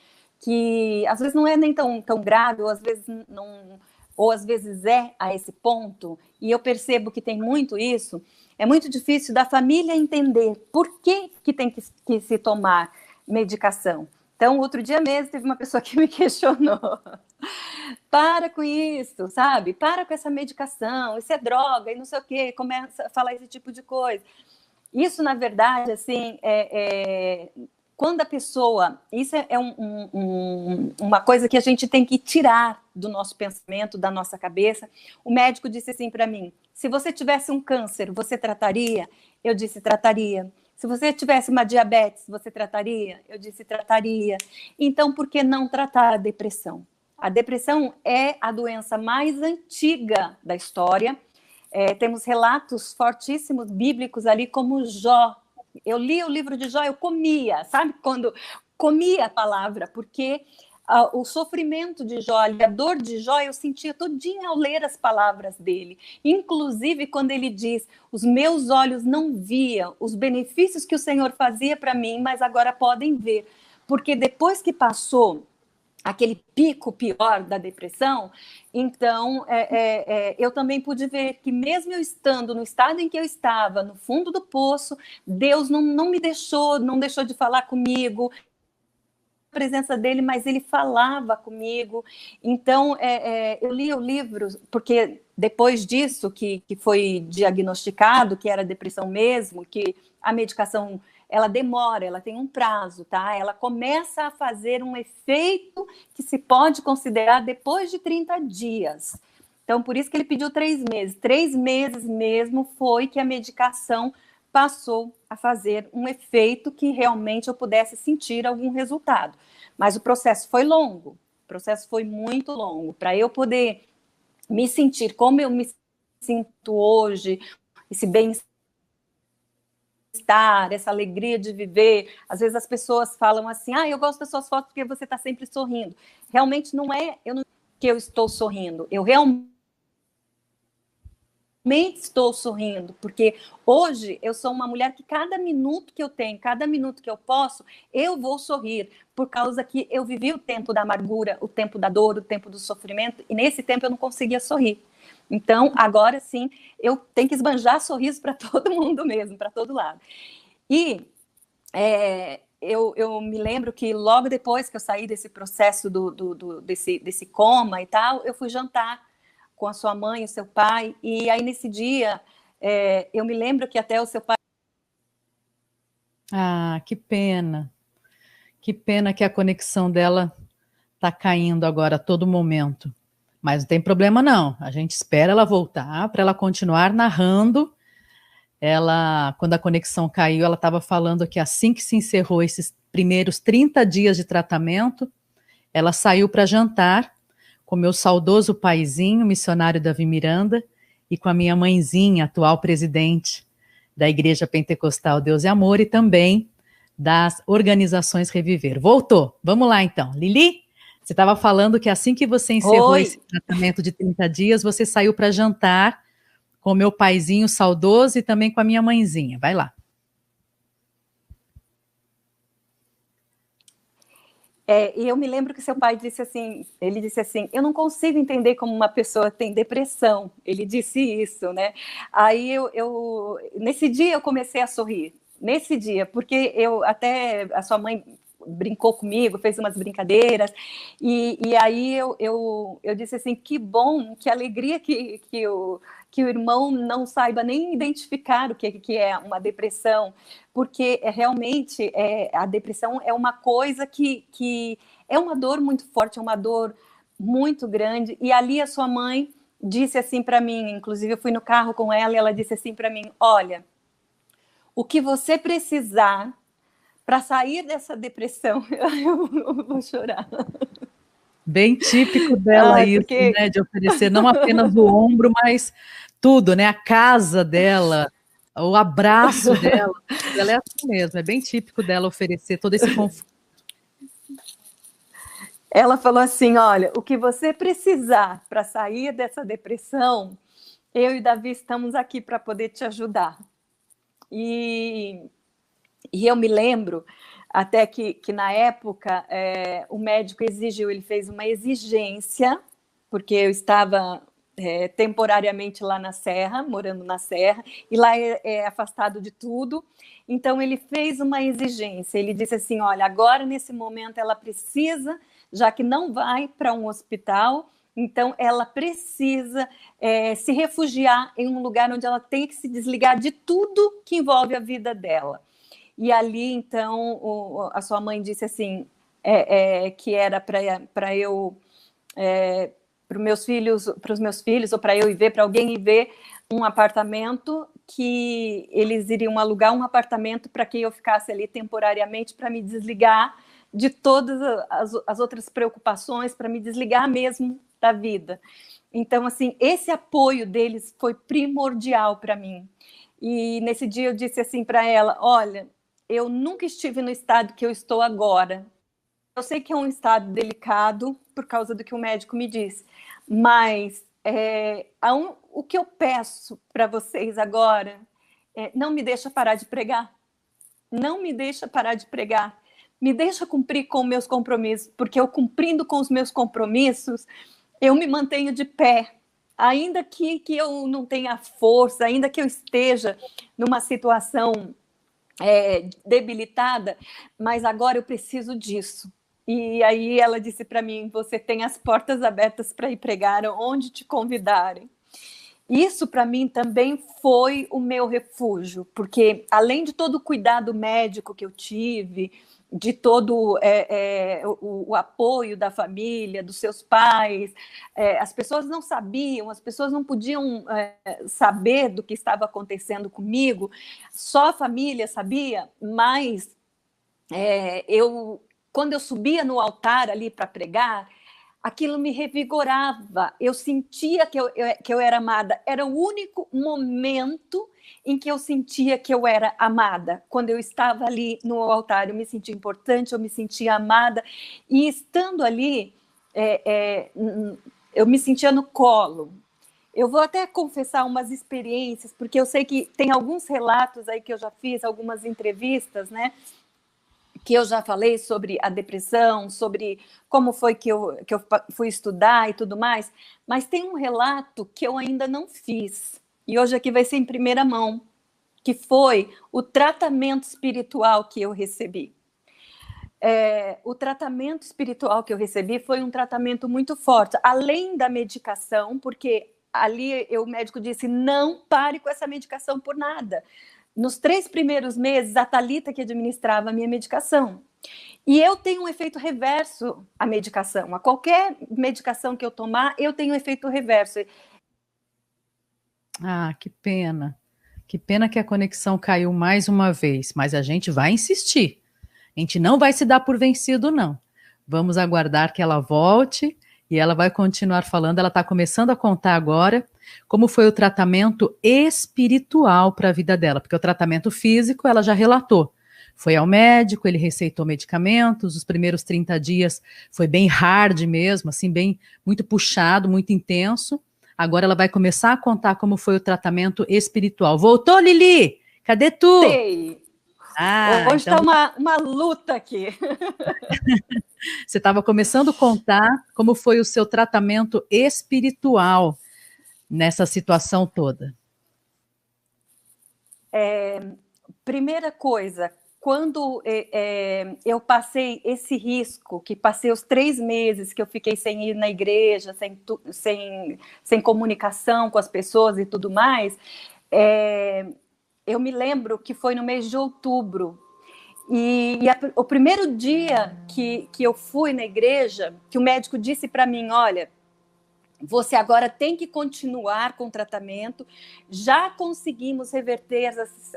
que às vezes não é nem tão grave, ou às vezes não, ou às vezes é a esse ponto, e eu percebo que tem muito isso, é muito difícil da família entender por que tem que se tomar medicação. Então, outro dia mesmo, teve uma pessoa que me questionou. para com isso, sabe? Para com essa medicação, isso é droga e não sei o quê, começa a falar esse tipo de coisa. Isso, na verdade, assim, quando a pessoa... Isso é uma coisa que a gente tem que tirar do nosso pensamento, da nossa cabeça. O médico disse assim para mim, se você tivesse um câncer, você trataria? Eu disse, trataria. Se você tivesse uma diabetes, você trataria? Eu disse, trataria. Então, por que não tratar a depressão? A depressão é a doença mais antiga da história. Temos relatos fortíssimos bíblicos ali, como Jó. Eu li o livro de Jó, eu comia, sabe? Quando comia a palavra, porque o sofrimento de Jó, a dor de Jó, eu sentia todinha ao ler as palavras dele. Inclusive, quando ele diz, os meus olhos não viam os benefícios que o Senhor fazia para mim, mas agora podem ver. Porque depois que passou aquele pico pior da depressão, então eu também pude ver que mesmo eu estando no estado em que eu estava, no fundo do poço, Deus não me deixou, não deixou de falar comigo, a presença dele, mas ele falava comigo. Então eu li o livro, porque depois disso que foi diagnosticado que era depressão mesmo, que a medicação ela demora, ela tem um prazo, tá? Ela começa a fazer um efeito que se pode considerar depois de 30 dias. Então, por isso que ele pediu 3 meses. 3 meses mesmo foi que a medicação passou a fazer um efeito que realmente eu pudesse sentir algum resultado. Mas o processo foi longo, o processo foi muito longo. Para eu poder me sentir como eu me sinto hoje, esse bem-estar, essa alegria de viver. Às vezes as pessoas falam assim, eu gosto das suas fotos porque você está sempre sorrindo. Realmente não é que eu estou sorrindo, eu realmente estou sorrindo, porque hoje eu sou uma mulher que cada minuto que eu tenho, cada minuto que eu posso, eu vou sorrir, por causa que eu vivi o tempo da amargura, o tempo da dor, o tempo do sofrimento, e nesse tempo eu não conseguia sorrir. Então, agora sim, eu tenho que esbanjar sorriso para todo mundo mesmo, para todo lado. E eu me lembro que logo depois que eu saí desse processo desse coma e tal, eu fui jantar com a sua mãe e o seu pai, e aí nesse dia, eu me lembro que até o seu pai... Ah, que pena. Que pena que a conexão dela está caindo agora a todo momento. Mas não tem problema não, a gente espera ela voltar para ela continuar narrando. Ela, quando a conexão caiu, ela estava falando que assim que se encerrou esses primeiros 30 dias de tratamento, ela saiu para jantar com meu saudoso paizinho, missionário Davi Miranda, e com a minha mãezinha, atual presidente da Igreja Pentecostal Deus e Amor, e também das organizações Reviver. Voltou, vamos lá então. Lili, você estava falando que assim que você encerrou esse tratamento de 30 dias, você saiu para jantar com o meu paizinho saudoso e também com a minha mãezinha. Vai lá. E eu me lembro que seu pai disse assim, ele disse assim, eu não consigo entender como uma pessoa tem depressão. Ele disse isso, né? Aí nesse dia eu comecei a sorrir, nesse dia, porque até a sua mãe brincou comigo, fez umas brincadeiras, e aí eu disse assim, que bom, que alegria que o irmão não saiba nem identificar o que é uma depressão, porque realmente a depressão é uma coisa que é uma dor muito forte, é uma dor muito grande, e ali a sua mãe disse assim para mim, inclusive eu fui no carro com ela, e ela disse assim para mim, olha, o que você precisar para sair dessa depressão, eu vou chorar. Bem típico dela isso, porque... né, de oferecer não apenas o ombro, mas tudo, né, a casa dela, o abraço dela, ela é assim mesmo, é bem típico dela oferecer todo esse conforto. Ela falou assim, olha, o que você precisar para sair dessa depressão, eu e Davi estamos aqui para poder te ajudar. E eu me lembro até que na época o médico exigiu, ele fez uma exigência, porque eu estava temporariamente lá na Serra, morando na Serra, e lá é afastado de tudo, então ele fez uma exigência, ele disse assim, olha, agora nesse momento ela precisa, já que não vai para um hospital, Então, ela precisa se refugiar em um lugar onde ela tem que se desligar de tudo que envolve a vida dela. E ali, então, a sua mãe disse assim, que era para eu, para os meus filhos, ou para eu ir ver, para alguém ir ver um apartamento, que eles iriam alugar um apartamento para que eu ficasse ali temporariamente, para me desligar de todas as outras preocupações, para me desligar mesmo da vida. Então, assim, esse apoio deles foi primordial para mim. E nesse dia eu disse assim para ela, olha, eu nunca estive no estado que eu estou agora. Eu sei que é um estado delicado por causa do que o médico me disse, mas o que eu peço para vocês agora não me deixa parar de pregar. Não me deixa parar de pregar. Me deixa cumprir com meus compromissos, porque eu cumprindo com os meus compromissos, eu me mantenho de pé. Ainda que eu não tenha força, ainda que eu esteja numa situação debilitada, mas agora eu preciso disso. E aí ela disse para mim, você tem as portas abertas para ir pregar onde te convidarem. Isso para mim também foi o meu refúgio, porque além de todo o cuidado médico que eu tive, de todo o apoio da família, dos seus pais, as pessoas não sabiam, as pessoas não podiam saber do que estava acontecendo comigo, só a família sabia, mas quando eu subia no altar ali para pregar, aquilo me revigorava, eu sentia que eu era amada, era o único momento em que eu sentia que eu era amada, quando eu estava ali no altar, eu me sentia importante, eu me sentia amada, e estando ali, eu me sentia no colo. Eu vou até confessar umas experiências, porque eu sei que tem alguns relatos aí que eu já fiz, algumas entrevistas, né, que eu já falei sobre a depressão, sobre como foi que eu fui estudar e tudo mais, mas tem um relato que eu ainda não fiz, e hoje aqui vai ser em primeira mão, que foi o tratamento espiritual que eu recebi. O tratamento espiritual que eu recebi foi um tratamento muito forte, além da medicação, porque ali o médico disse, não pare com essa medicação por nada. Nos 3 primeiros meses, a Thalita que administrava a minha medicação. E eu tenho um efeito reverso à medicação. A qualquer medicação que eu tomar, eu tenho um efeito reverso. Ah, que pena. Que pena que a conexão caiu mais uma vez, mas a gente vai insistir. A gente não vai se dar por vencido, não. Vamos aguardar que ela volte e ela vai continuar falando. Ela está começando a contar agora como foi o tratamento espiritual para a vida dela, porque o tratamento físico ela já relatou. Foi ao médico, ele receitou medicamentos, os primeiros 30 dias foi bem hard mesmo, assim, bem muito puxado, muito intenso. Agora ela vai começar a contar como foi o tratamento espiritual. Voltou, Lili? Cadê tu? Sei. Hoje está então... uma luta aqui. Você estava começando a contar como foi o seu tratamento espiritual nessa situação toda. Primeira coisa, quando eu passei esse risco, que passei os 3 meses que eu fiquei sem ir na igreja, sem comunicação com as pessoas e tudo mais, eu me lembro que foi no mês de outubro. E o primeiro dia que eu fui na igreja, que o médico disse para mim, olha, você agora tem que continuar com o tratamento, já conseguimos reverter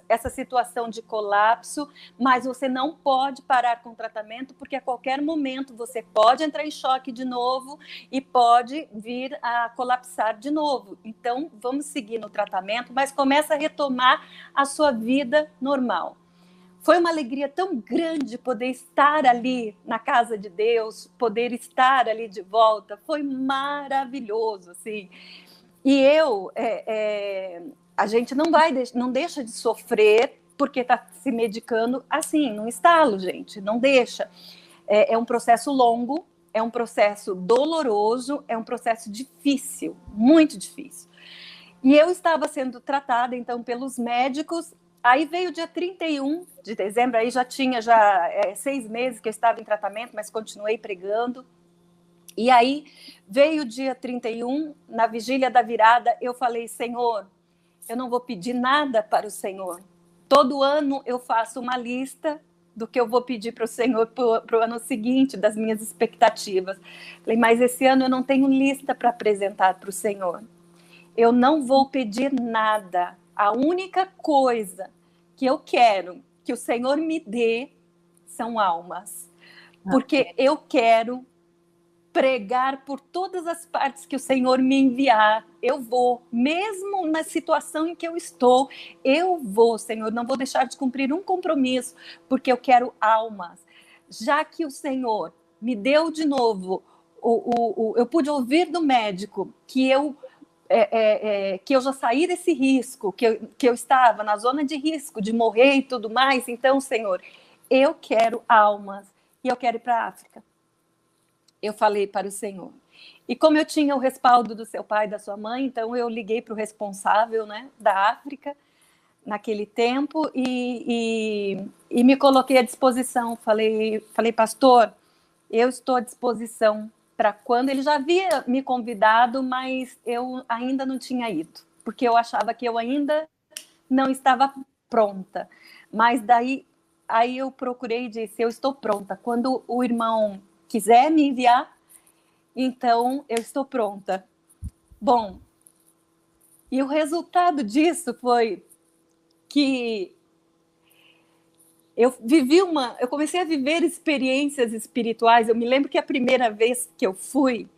essa situação de colapso, mas você não pode parar com o tratamento, porque a qualquer momento você pode entrar em choque de novo e pode vir a colapsar de novo. Então, vamos seguir no tratamento, mas começa a retomar a sua vida normal. Foi uma alegria tão grande poder estar ali na casa de Deus, poder estar ali de volta, foi maravilhoso, assim. E a gente não deixa de sofrer porque está se medicando assim, num estalo, gente, não deixa. É um processo longo, é um processo doloroso, é um processo difícil, muito difícil. E eu estava sendo tratada, então, pelos médicos. Aí veio o dia 31 de dezembro, aí já tinha 6 meses que eu estava em tratamento, mas continuei pregando. E aí veio o dia 31, na vigília da virada, eu falei, Senhor, eu não vou pedir nada para o Senhor. Todo ano eu faço uma lista do que eu vou pedir para o Senhor para o ano seguinte, das minhas expectativas. Falei, mas esse ano eu não tenho lista para apresentar para o Senhor. Eu não vou pedir nada. A única coisa que eu quero que o Senhor me dê são almas. Porque eu quero pregar por todas as partes que o Senhor me enviar. Eu vou, mesmo na situação em que eu estou, eu vou, Senhor, não vou deixar de cumprir um compromisso, porque eu quero almas. Já que o Senhor me deu de novo, eu pude ouvir do médico que eu já saí desse risco, que eu estava na zona de risco de morrer e tudo mais. Então, Senhor, eu quero almas e eu quero ir para a África. Eu falei para o Senhor. E como eu tinha o respaldo do seu pai e da sua mãe, então eu liguei para o responsável, né, da África naquele tempo e me coloquei à disposição. Falei, pastor, eu estou à disposição para quando. Ele já havia me convidado, mas eu ainda não tinha ido, porque eu achava que eu ainda não estava pronta. Mas aí eu procurei e disse, eu estou pronta. Quando o irmão quiser me enviar, então eu estou pronta. Bom, e o resultado disso foi que eu comecei a viver experiências espirituais. Eu me lembro que a primeira vez que eu fui,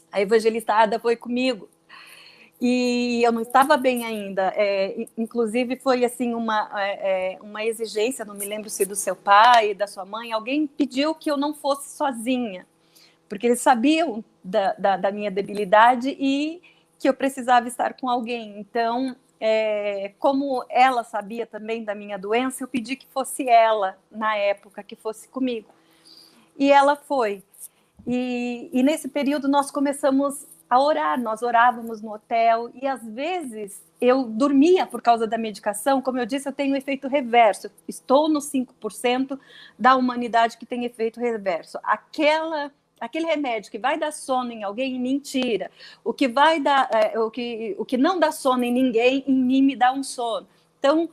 a evangelista Ada foi comigo, e eu não estava bem ainda. Inclusive foi assim uma exigência, não me lembro se do seu pai, da sua mãe, alguém pediu que eu não fosse sozinha, porque eles sabiam da minha debilidade e que eu precisava estar com alguém. Então, como ela sabia também da minha doença, eu pedi que fosse ela, na época, que fosse comigo. E ela foi. E nesse período nós começamos a orar, nós orávamos no hotel, e às vezes eu dormia por causa da medicação. Como eu disse, eu tenho efeito reverso, estou nos 5% da humanidade que tem efeito reverso. Aquele remédio que vai dar sono em alguém, mentira. O que não dá sono em ninguém, em mim me dá um sono. Então,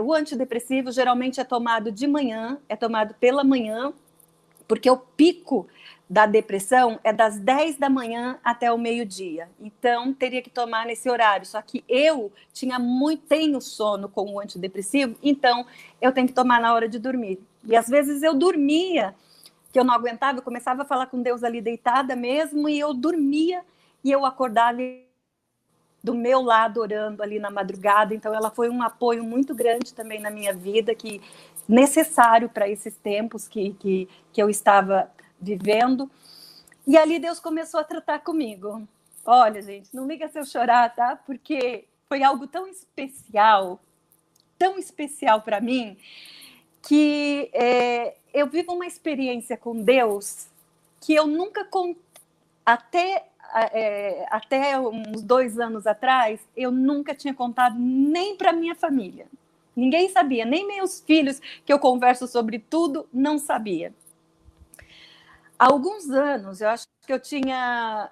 o antidepressivo geralmente é tomado de manhã, é tomado pela manhã, porque o pico da depressão é das 10 da manhã até o meio-dia. Então, teria que tomar nesse horário. Só que eu tenho sono com o antidepressivo, então eu tenho que tomar na hora de dormir. E às vezes eu dormia, que eu não aguentava, eu começava a falar com Deus ali deitada mesmo, e eu dormia, e eu acordava do meu lado orando ali na madrugada. Então ela foi um apoio muito grande também na minha vida, que necessário para esses tempos que eu estava vivendo. E ali Deus começou a tratar comigo. Olha, gente, não liga se eu chorar, tá? Porque foi algo tão especial para mim, que eu vivo uma experiência com Deus que eu nunca até uns 2 anos atrás, eu nunca tinha contado nem para minha família. Ninguém sabia, nem meus filhos, que eu converso sobre tudo, não sabia. Há alguns anos, eu acho que eu tinha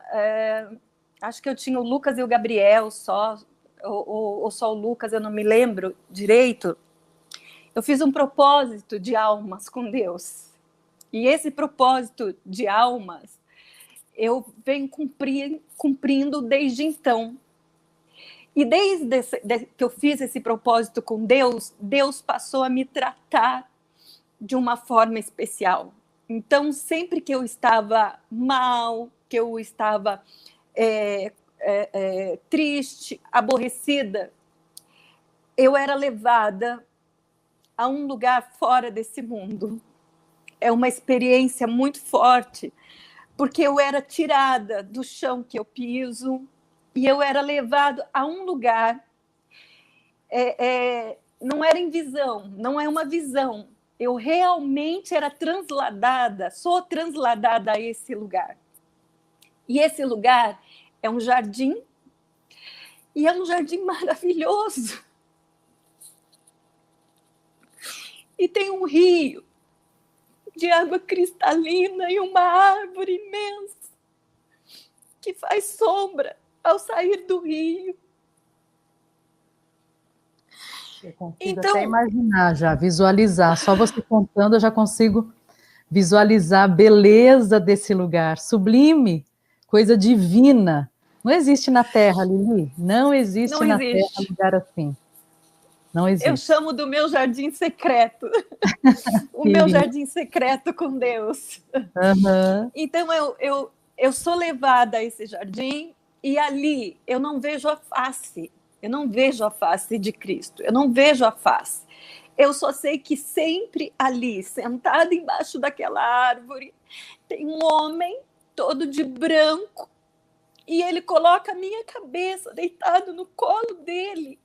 o Lucas e o Gabriel só, ou só o Lucas, eu não me lembro direito. Eu fiz um propósito de almas com Deus. E esse propósito de almas eu venho cumprindo desde então. E desde que eu fiz esse propósito com Deus, Deus passou a me tratar de uma forma especial. Então, sempre que eu estava mal, que eu estava triste, aborrecida, eu era levada a um lugar fora desse mundo. É uma experiência muito forte, porque eu era tirada do chão que eu piso e eu era levada a um lugar. Não era em visão, não é uma visão. Eu realmente era sou transladada a esse lugar. E esse lugar é um jardim, e é um jardim maravilhoso. E tem um rio de água cristalina e uma árvore imensa que faz sombra ao sair do rio. Eu consigo até imaginar já, visualizar. Só você contando eu já consigo visualizar a beleza desse lugar. Sublime, coisa divina. Não existe na Terra, Lili. Não existe na Terra lugar assim. Não existe. Eu chamo do meu jardim secreto. O meu jardim secreto com Deus. Uhum. Então, eu sou levada a esse jardim e ali eu não vejo a face. Eu não vejo a face de Cristo. Eu não vejo a face. Eu só sei que sempre ali, sentado embaixo daquela árvore, tem um homem todo de branco e ele coloca a minha cabeça deitado no colo dele.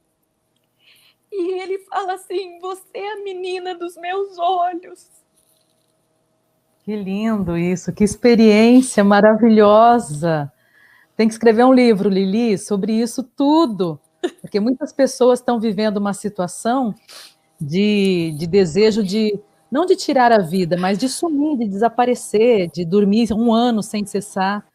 E ele fala assim: você é a menina dos meus olhos. Que lindo isso, que experiência maravilhosa. Tem que escrever um livro, Lili, sobre isso tudo, porque muitas pessoas estão vivendo uma situação de desejo de, não de tirar a vida, mas de sumir, de desaparecer, de dormir 1 ano sem cessar,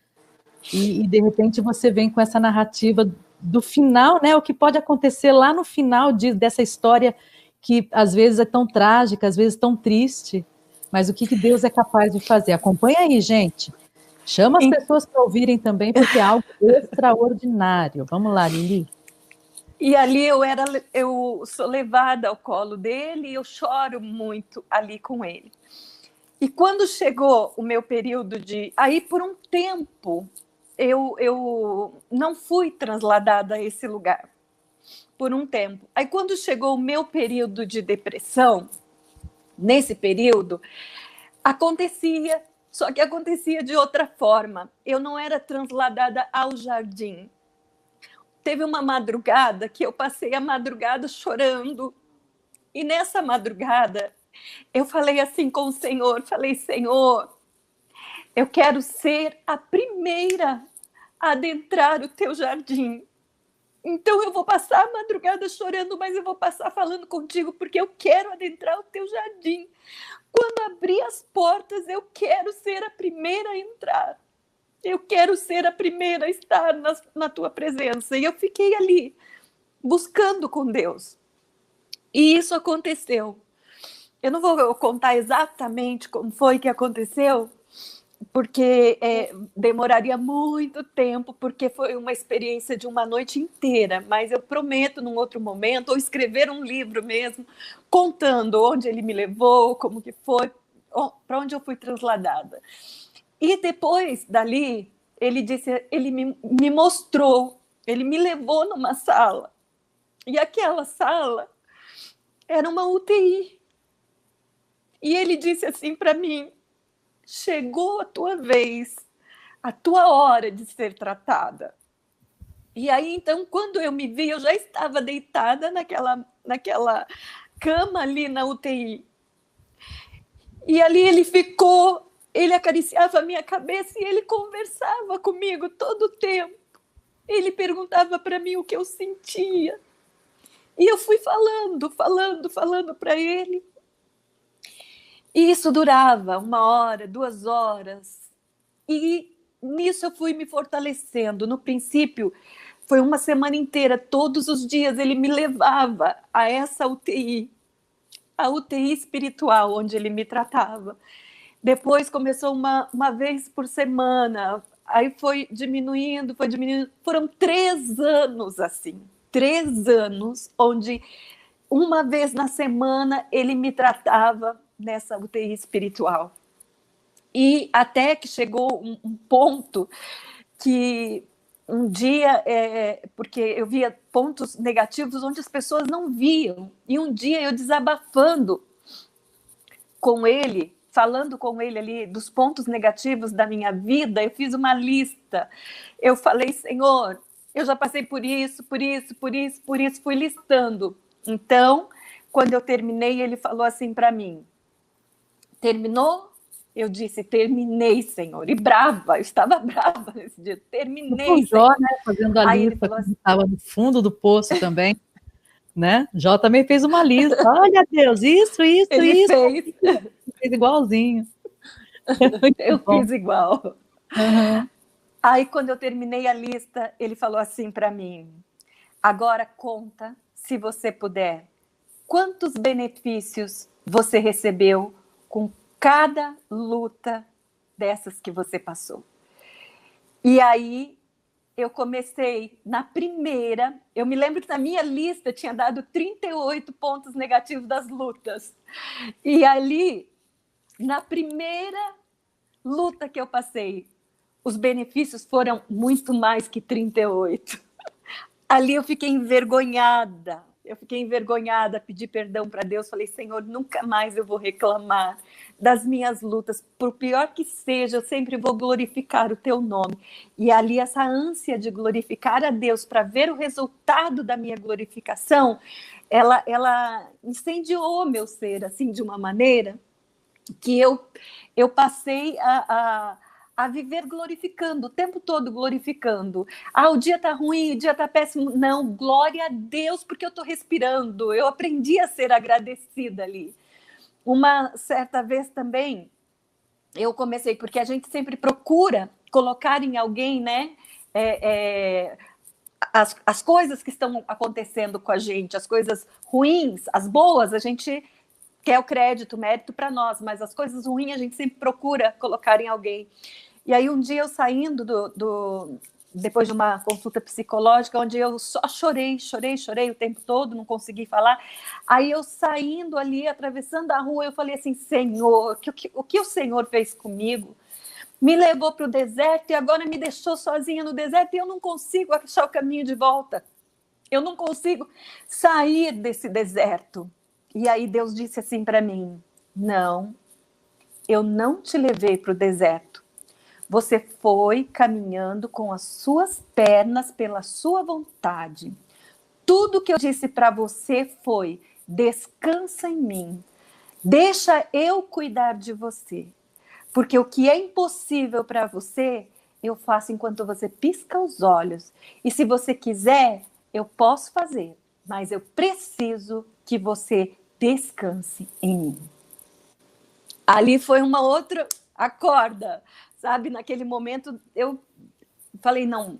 e de repente você vem com essa narrativa do final, né, o que pode acontecer lá no final dessa história que às vezes é tão trágica, às vezes tão triste, mas o que Deus é capaz de fazer. Acompanha aí, gente. Chama as pessoas para ouvirem também, porque é algo extraordinário. Vamos lá, Lili. E ali eu sou levada ao colo dele e eu choro muito ali com ele. E quando chegou o meu período de... Aí, por um tempo, eu não fui trasladada a esse lugar. Por um tempo. Aí, quando chegou o meu período de depressão, nesse período, acontecia, só que acontecia de outra forma. Eu não era trasladada ao jardim. Teve uma madrugada que eu passei a madrugada chorando. E nessa madrugada, eu falei assim com o Senhor, falei: Senhor, eu quero ser a primeira a adentrar o teu jardim. Então eu vou passar a madrugada chorando, mas eu vou passar falando contigo, porque eu quero adentrar o teu jardim. Quando abrir as portas, eu quero ser a primeira a entrar. Eu quero ser a primeira a estar na tua presença. E eu fiquei ali, buscando com Deus. E isso aconteceu. Eu não vou contar exatamente como foi que aconteceu, porque demoraria muito tempo, porque foi uma experiência de uma noite inteira, mas eu prometo, num outro momento, ou escrever um livro mesmo, contando onde ele me levou, como que foi, para onde eu fui trasladada. E depois dali, ele me mostrou, ele me levou numa sala, e aquela sala era uma UTI. E ele disse assim para mim: chegou a tua vez, a tua hora de ser tratada. E aí, então, quando eu me vi, eu já estava deitada naquela cama ali na UTI. E ali ele ficou, ele acariciava a minha cabeça e ele conversava comigo todo o tempo. Ele perguntava para mim o que eu sentia. E eu fui falando para ele. E isso durava 1 hora, 2 horas. E nisso eu fui me fortalecendo. No princípio, foi 1 semana inteira, todos os dias ele me levava a essa UTI, a UTI espiritual, onde ele me tratava. Depois começou uma vez por semana, aí foi diminuindo. Foram 3 anos assim, 3 anos, onde 1 vez na semana ele me tratava nessa UTI espiritual. E até que chegou um ponto que um dia, porque eu via pontos negativos onde as pessoas não viam, e um dia eu desabafando com ele, falando com ele ali dos pontos negativos da minha vida, eu fiz uma lista. Eu falei: Senhor, eu já passei por isso, fui listando. Então, quando eu terminei, ele falou assim para mim: terminou? Eu disse: terminei, Senhor. E brava, eu estava brava nesse dia. Terminei, o Jó, né, fazendo a lista, assim, estava no fundo do poço também. né? Jó também fez uma lista. Olha, Deus, isso, Ele isso. fez. Fez igualzinho. Eu Bom. fiz igual. Uhum. Aí, quando eu terminei a lista, ele falou assim para mim: agora conta, se você puder, quantos benefícios você recebeu com cada luta dessas que você passou. E aí eu comecei na primeira, eu me lembro que na minha lista tinha dado 38 pontos negativos das lutas. E ali, na primeira luta que eu passei, os benefícios foram muito mais que 38. Ali eu fiquei envergonhada. Pedi perdão para Deus, falei, Senhor, nunca mais eu vou reclamar das minhas lutas, por pior que seja, eu sempre vou glorificar o teu nome. E ali essa ânsia de glorificar a Deus para ver o resultado da minha glorificação, ela incendiou meu ser, assim, de uma maneira que eu passei a viver glorificando, o tempo todo glorificando. O dia está ruim, o dia está péssimo. Não, glória a Deus, porque eu estou respirando. Eu aprendi a ser agradecida ali. Uma certa vez também, eu comecei, porque a gente sempre procura colocar em alguém, né, as coisas que estão acontecendo com a gente, as coisas ruins, as boas, a gente quer o crédito, o mérito para nós, mas as coisas ruins a gente sempre procura colocar em alguém. E aí um dia eu saindo depois de uma consulta psicológica, onde eu só chorei o tempo todo, não consegui falar. Aí eu saindo ali, atravessando a rua, eu falei assim, Senhor, o que o Senhor fez comigo? Me levou para o deserto e agora me deixou sozinha no deserto e eu não consigo achar o caminho de volta. Eu não consigo sair desse deserto. E aí Deus disse assim para mim, não, eu não te levei para o deserto. Você foi caminhando com as suas pernas pela sua vontade. Tudo que eu disse para você foi, descansa em mim. Deixa eu cuidar de você. Porque o que é impossível para você, eu faço enquanto você pisca os olhos. E se você quiser, eu posso fazer. Mas eu preciso que você descanse em mim. Ali foi uma outra acorda, sabe? Naquele momento eu falei, não.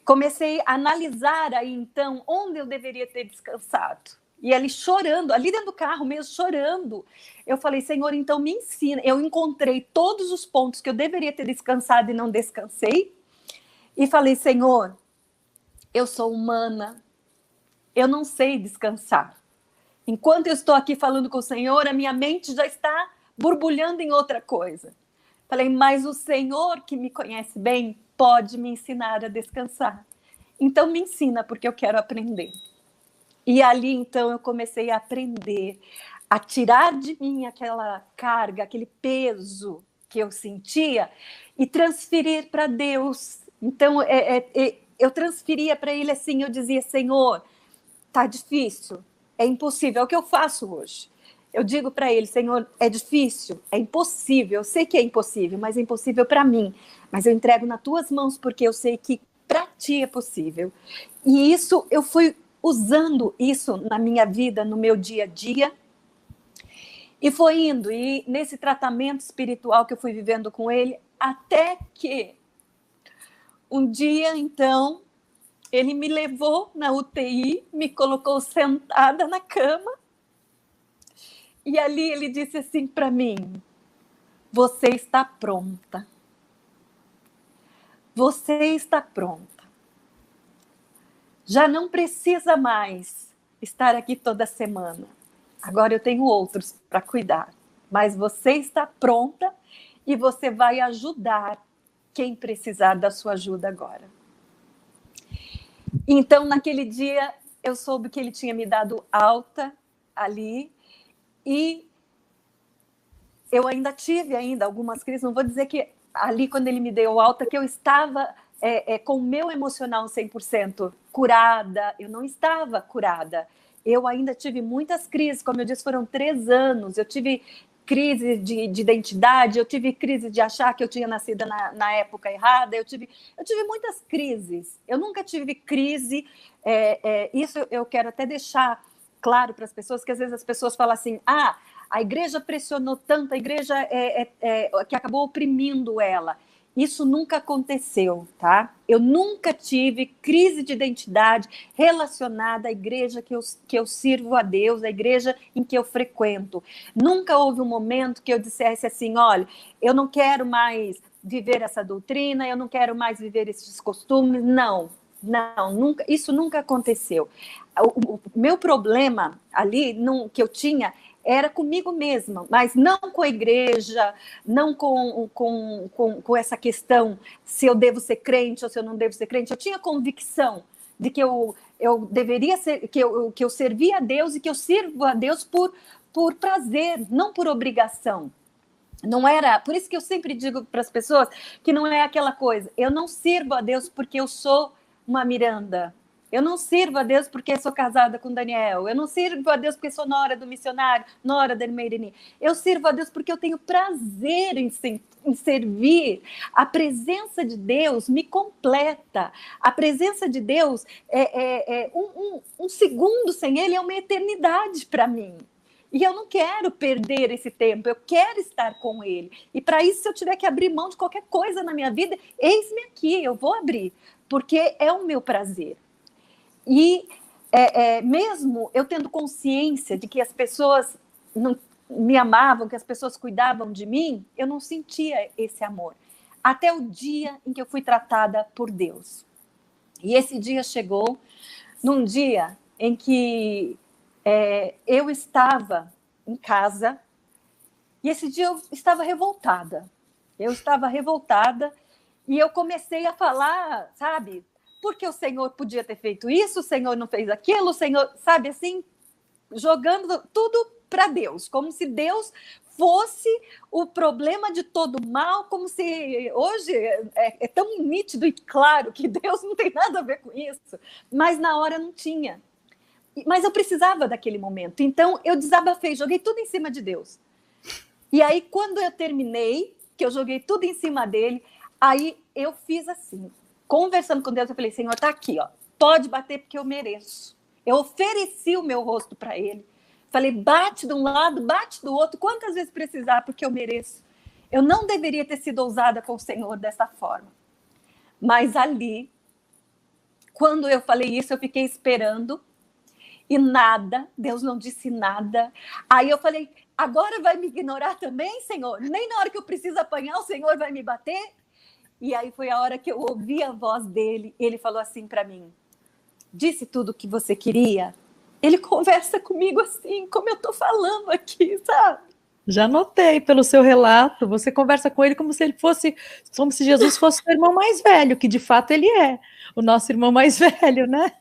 Comecei a analisar aí, então, onde eu deveria ter descansado. E ali chorando, ali dentro do carro mesmo, chorando. Eu falei, Senhor, então me ensina. Eu encontrei todos os pontos que eu deveria ter descansado e não descansei. E falei, Senhor, eu sou humana. Eu não sei descansar. Enquanto eu estou aqui falando com o Senhor, a minha mente já está borbulhando em outra coisa. Falei, mas o Senhor que me conhece bem pode me ensinar a descansar. Então me ensina, porque eu quero aprender. E ali, então, eu comecei a aprender, a tirar de mim aquela carga, aquele peso que eu sentia e transferir para Deus. Então, eu transferia para Ele assim, eu dizia, Senhor, tá difícil, é impossível, é o que eu faço hoje. Eu digo para Ele, Senhor, é difícil, é impossível, eu sei que é impossível, mas é impossível para mim. Mas eu entrego nas tuas mãos, porque eu sei que para ti é possível. E isso, eu fui usando isso na minha vida, no meu dia a dia, e foi indo, e nesse tratamento espiritual que eu fui vivendo com ele, até que um dia, então, ele me levou na UTI, me colocou sentada na cama, e ali ele disse assim para mim, você está pronta. Você está pronta. Já não precisa mais estar aqui toda semana. Agora eu tenho outros para cuidar. Mas você está pronta e você vai ajudar quem precisar da sua ajuda agora. Então, naquele dia, eu soube que ele tinha me dado alta ali e eu ainda tive algumas crises. Não vou dizer que ali, quando ele me deu alta, que eu estava com o meu emocional 100% curada. Eu não estava curada. Eu ainda tive muitas crises, como eu disse, foram 3 anos. Eu tive crise de identidade, eu tive crise de achar que eu tinha nascido na época errada, eu tive muitas crises. Eu nunca tive crise, isso eu quero até deixar claro para as pessoas, que às vezes as pessoas falam assim, a igreja pressionou tanto, a igreja que acabou oprimindo ela. Isso nunca aconteceu, tá? Eu nunca tive crise de identidade relacionada à igreja que eu sirvo a Deus, à igreja em que eu frequento. Nunca houve um momento que eu dissesse assim, olha, eu não quero mais viver essa doutrina, eu não quero mais viver esses costumes. Não, nunca, isso nunca aconteceu. O meu problema ali, que eu tinha, era comigo mesma, mas não com a igreja, não com essa questão se eu devo ser crente ou se eu não devo ser crente. Eu tinha convicção de que eu deveria ser, que eu servia a Deus e que eu sirvo a Deus por prazer, não por obrigação. Não era, por isso que eu sempre digo para as pessoas que não é aquela coisa, eu não sirvo a Deus porque eu sou uma Miranda. Eu não sirvo a Deus porque sou casada com Daniel. Eu não sirvo a Deus porque sou nora do missionário, nora da Irmeirini. Eu sirvo a Deus porque eu tenho prazer em servir. A presença de Deus me completa. A presença de Deus um segundo sem Ele é uma eternidade para mim. E eu não quero perder esse tempo, eu quero estar com Ele. E para isso, se eu tiver que abrir mão de qualquer coisa na minha vida, eis-me aqui, eu vou abrir, porque é o meu prazer. E mesmo eu tendo consciência de que as pessoas não me amavam, que as pessoas cuidavam de mim, eu não sentia esse amor. Até o dia em que eu fui tratada por Deus. E esse dia chegou num dia em que eu estava em casa, e esse dia eu estava revoltada. E eu comecei a falar, sabe, porque o Senhor podia ter feito isso, o Senhor não fez aquilo, o Senhor, sabe, assim, jogando tudo para Deus, como se Deus fosse o problema de todo mal, como se hoje é tão nítido e claro que Deus não tem nada a ver com isso, mas na hora não tinha. Mas eu precisava daquele momento, então eu desabafei, joguei tudo em cima de Deus. E aí, quando eu terminei, que eu joguei tudo em cima dele, aí eu fiz assim, conversando com Deus, eu falei, Senhor, tá aqui, ó, pode bater porque eu mereço. Eu ofereci o meu rosto para ele. Falei, bate de um lado, bate do outro, quantas vezes precisar, porque eu mereço. Eu não deveria ter sido ousada com o Senhor dessa forma. Mas ali, quando eu falei isso, eu fiquei esperando e nada, Deus não disse nada. Aí eu falei, agora vai me ignorar também, Senhor? Nem na hora que eu preciso apanhar, o Senhor vai me bater? E aí foi a hora que eu ouvi a voz dele. Ele falou assim para mim, disse tudo o que você queria? Ele conversa comigo assim, como eu estou falando aqui, sabe? Já notei pelo seu relato, você conversa com ele como se ele fosse, como se Jesus fosse o irmão mais velho, que de fato ele é, o nosso irmão mais velho, né?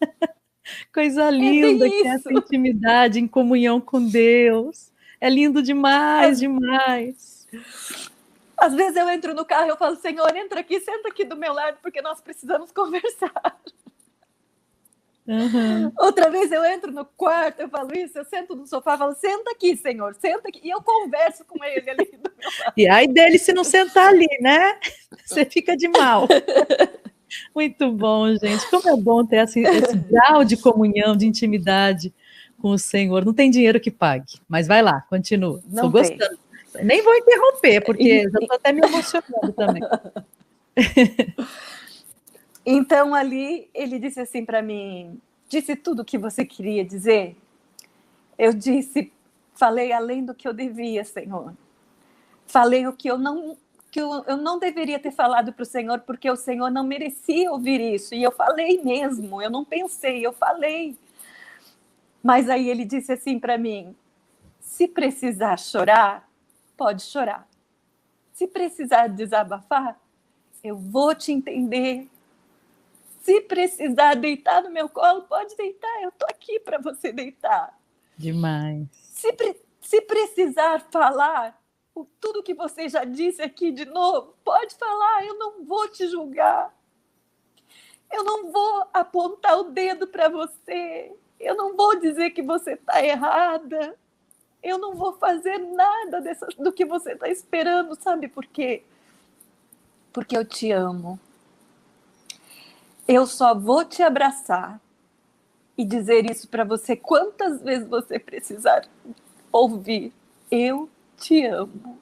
Coisa linda, que é essa intimidade em comunhão com Deus. É lindo demais, demais. Às vezes eu entro no carro e eu falo, Senhor, entra aqui, senta aqui do meu lado, porque nós precisamos conversar. Uhum. Outra vez eu entro no quarto, eu falo isso, eu sento no sofá e falo, senta aqui, Senhor, senta aqui. E eu converso com ele ali do meu lado. E aí dele se não sentar ali, né? Você fica de mal. Muito bom, gente. Como é bom ter esse grau de comunhão, de intimidade com o Senhor. Não tem dinheiro que pague. Mas vai lá, continua. Estou gostando. Nem vou interromper, porque já estou até me emocionando também. Então, ali, ele disse assim para mim, disse tudo o que você queria dizer? Eu disse, falei além do que eu devia, Senhor. Falei o que eu não deveria ter falado para o Senhor, porque o Senhor não merecia ouvir isso. E eu falei mesmo, eu não pensei, eu falei. Mas aí ele disse assim para mim, se precisar chorar, pode chorar. Se precisar desabafar, eu vou te entender. Se precisar deitar no meu colo, pode deitar, eu estou aqui para você deitar. Demais. Se precisar falar, tudo que você já disse aqui de novo, pode falar, eu não vou te julgar. Eu não vou apontar o dedo para você. Eu não vou dizer que você está errada. eu não vou fazer nada do que você está esperando, sabe por quê? Porque eu te amo. Eu só vou te abraçar e dizer isso para você quantas vezes você precisar ouvir. Eu te amo.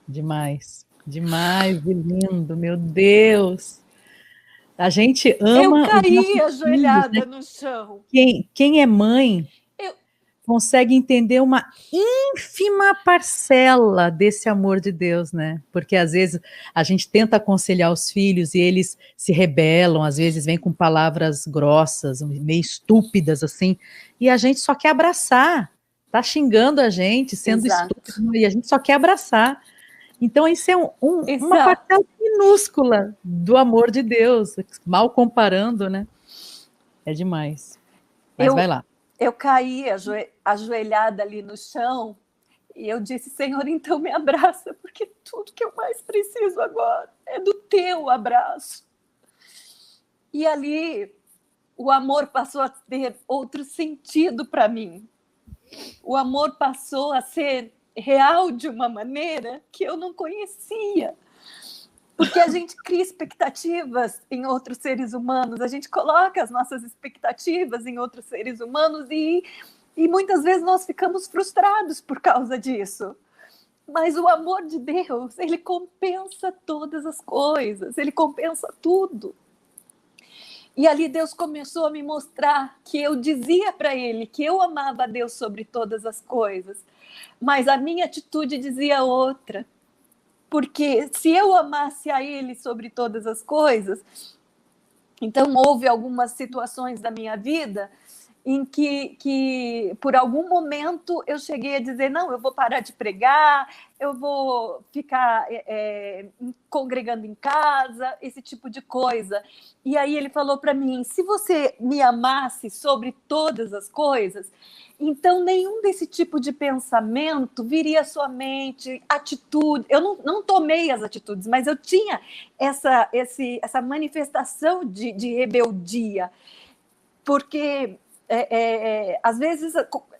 Demais, demais, de lindo, meu Deus. A gente Eu ama os caí nossos filhos, né? ajoelhada no chão. Quem é mãe Eu... consegue entender uma ínfima parcela desse amor de Deus, né? Porque às vezes a gente tenta aconselhar os filhos e eles se rebelam, às vezes vêm com palavras grossas, meio estúpidas assim, e a gente só quer abraçar. Tá xingando a gente, sendo Exato. estúpido, e a gente só quer abraçar. Então, isso é uma Exato. parcela minúscula do amor de Deus, mal comparando, né? É demais. Mas vai lá. Eu caí ajoelhada ali no chão e eu disse, Senhor, então me abraça, porque tudo que eu mais preciso agora é do teu abraço. E ali o amor passou a ter outro sentido para mim. O amor passou a ser real de uma maneira que eu não conhecia. Porque a gente cria expectativas em outros seres humanos, a gente coloca as nossas expectativas em outros seres humanos e muitas vezes nós ficamos frustrados por causa disso. Mas o amor de Deus, ele compensa todas as coisas, ele compensa tudo. E ali Deus começou a me mostrar que eu dizia para ele que eu amava a Deus sobre todas as coisas, mas a minha atitude dizia outra. Porque se eu amasse a ele sobre todas as coisas, então houve algumas situações da minha vida em que por algum momento eu cheguei a dizer, não, eu vou parar de pregar, eu vou ficar congregando em casa, esse tipo de coisa. E aí ele falou para mim, se você me amasse sobre todas as coisas, então nenhum desse tipo de pensamento viria à sua mente, atitude. Eu não tomei as atitudes, mas eu tinha essa manifestação de rebeldia, porque às vezes,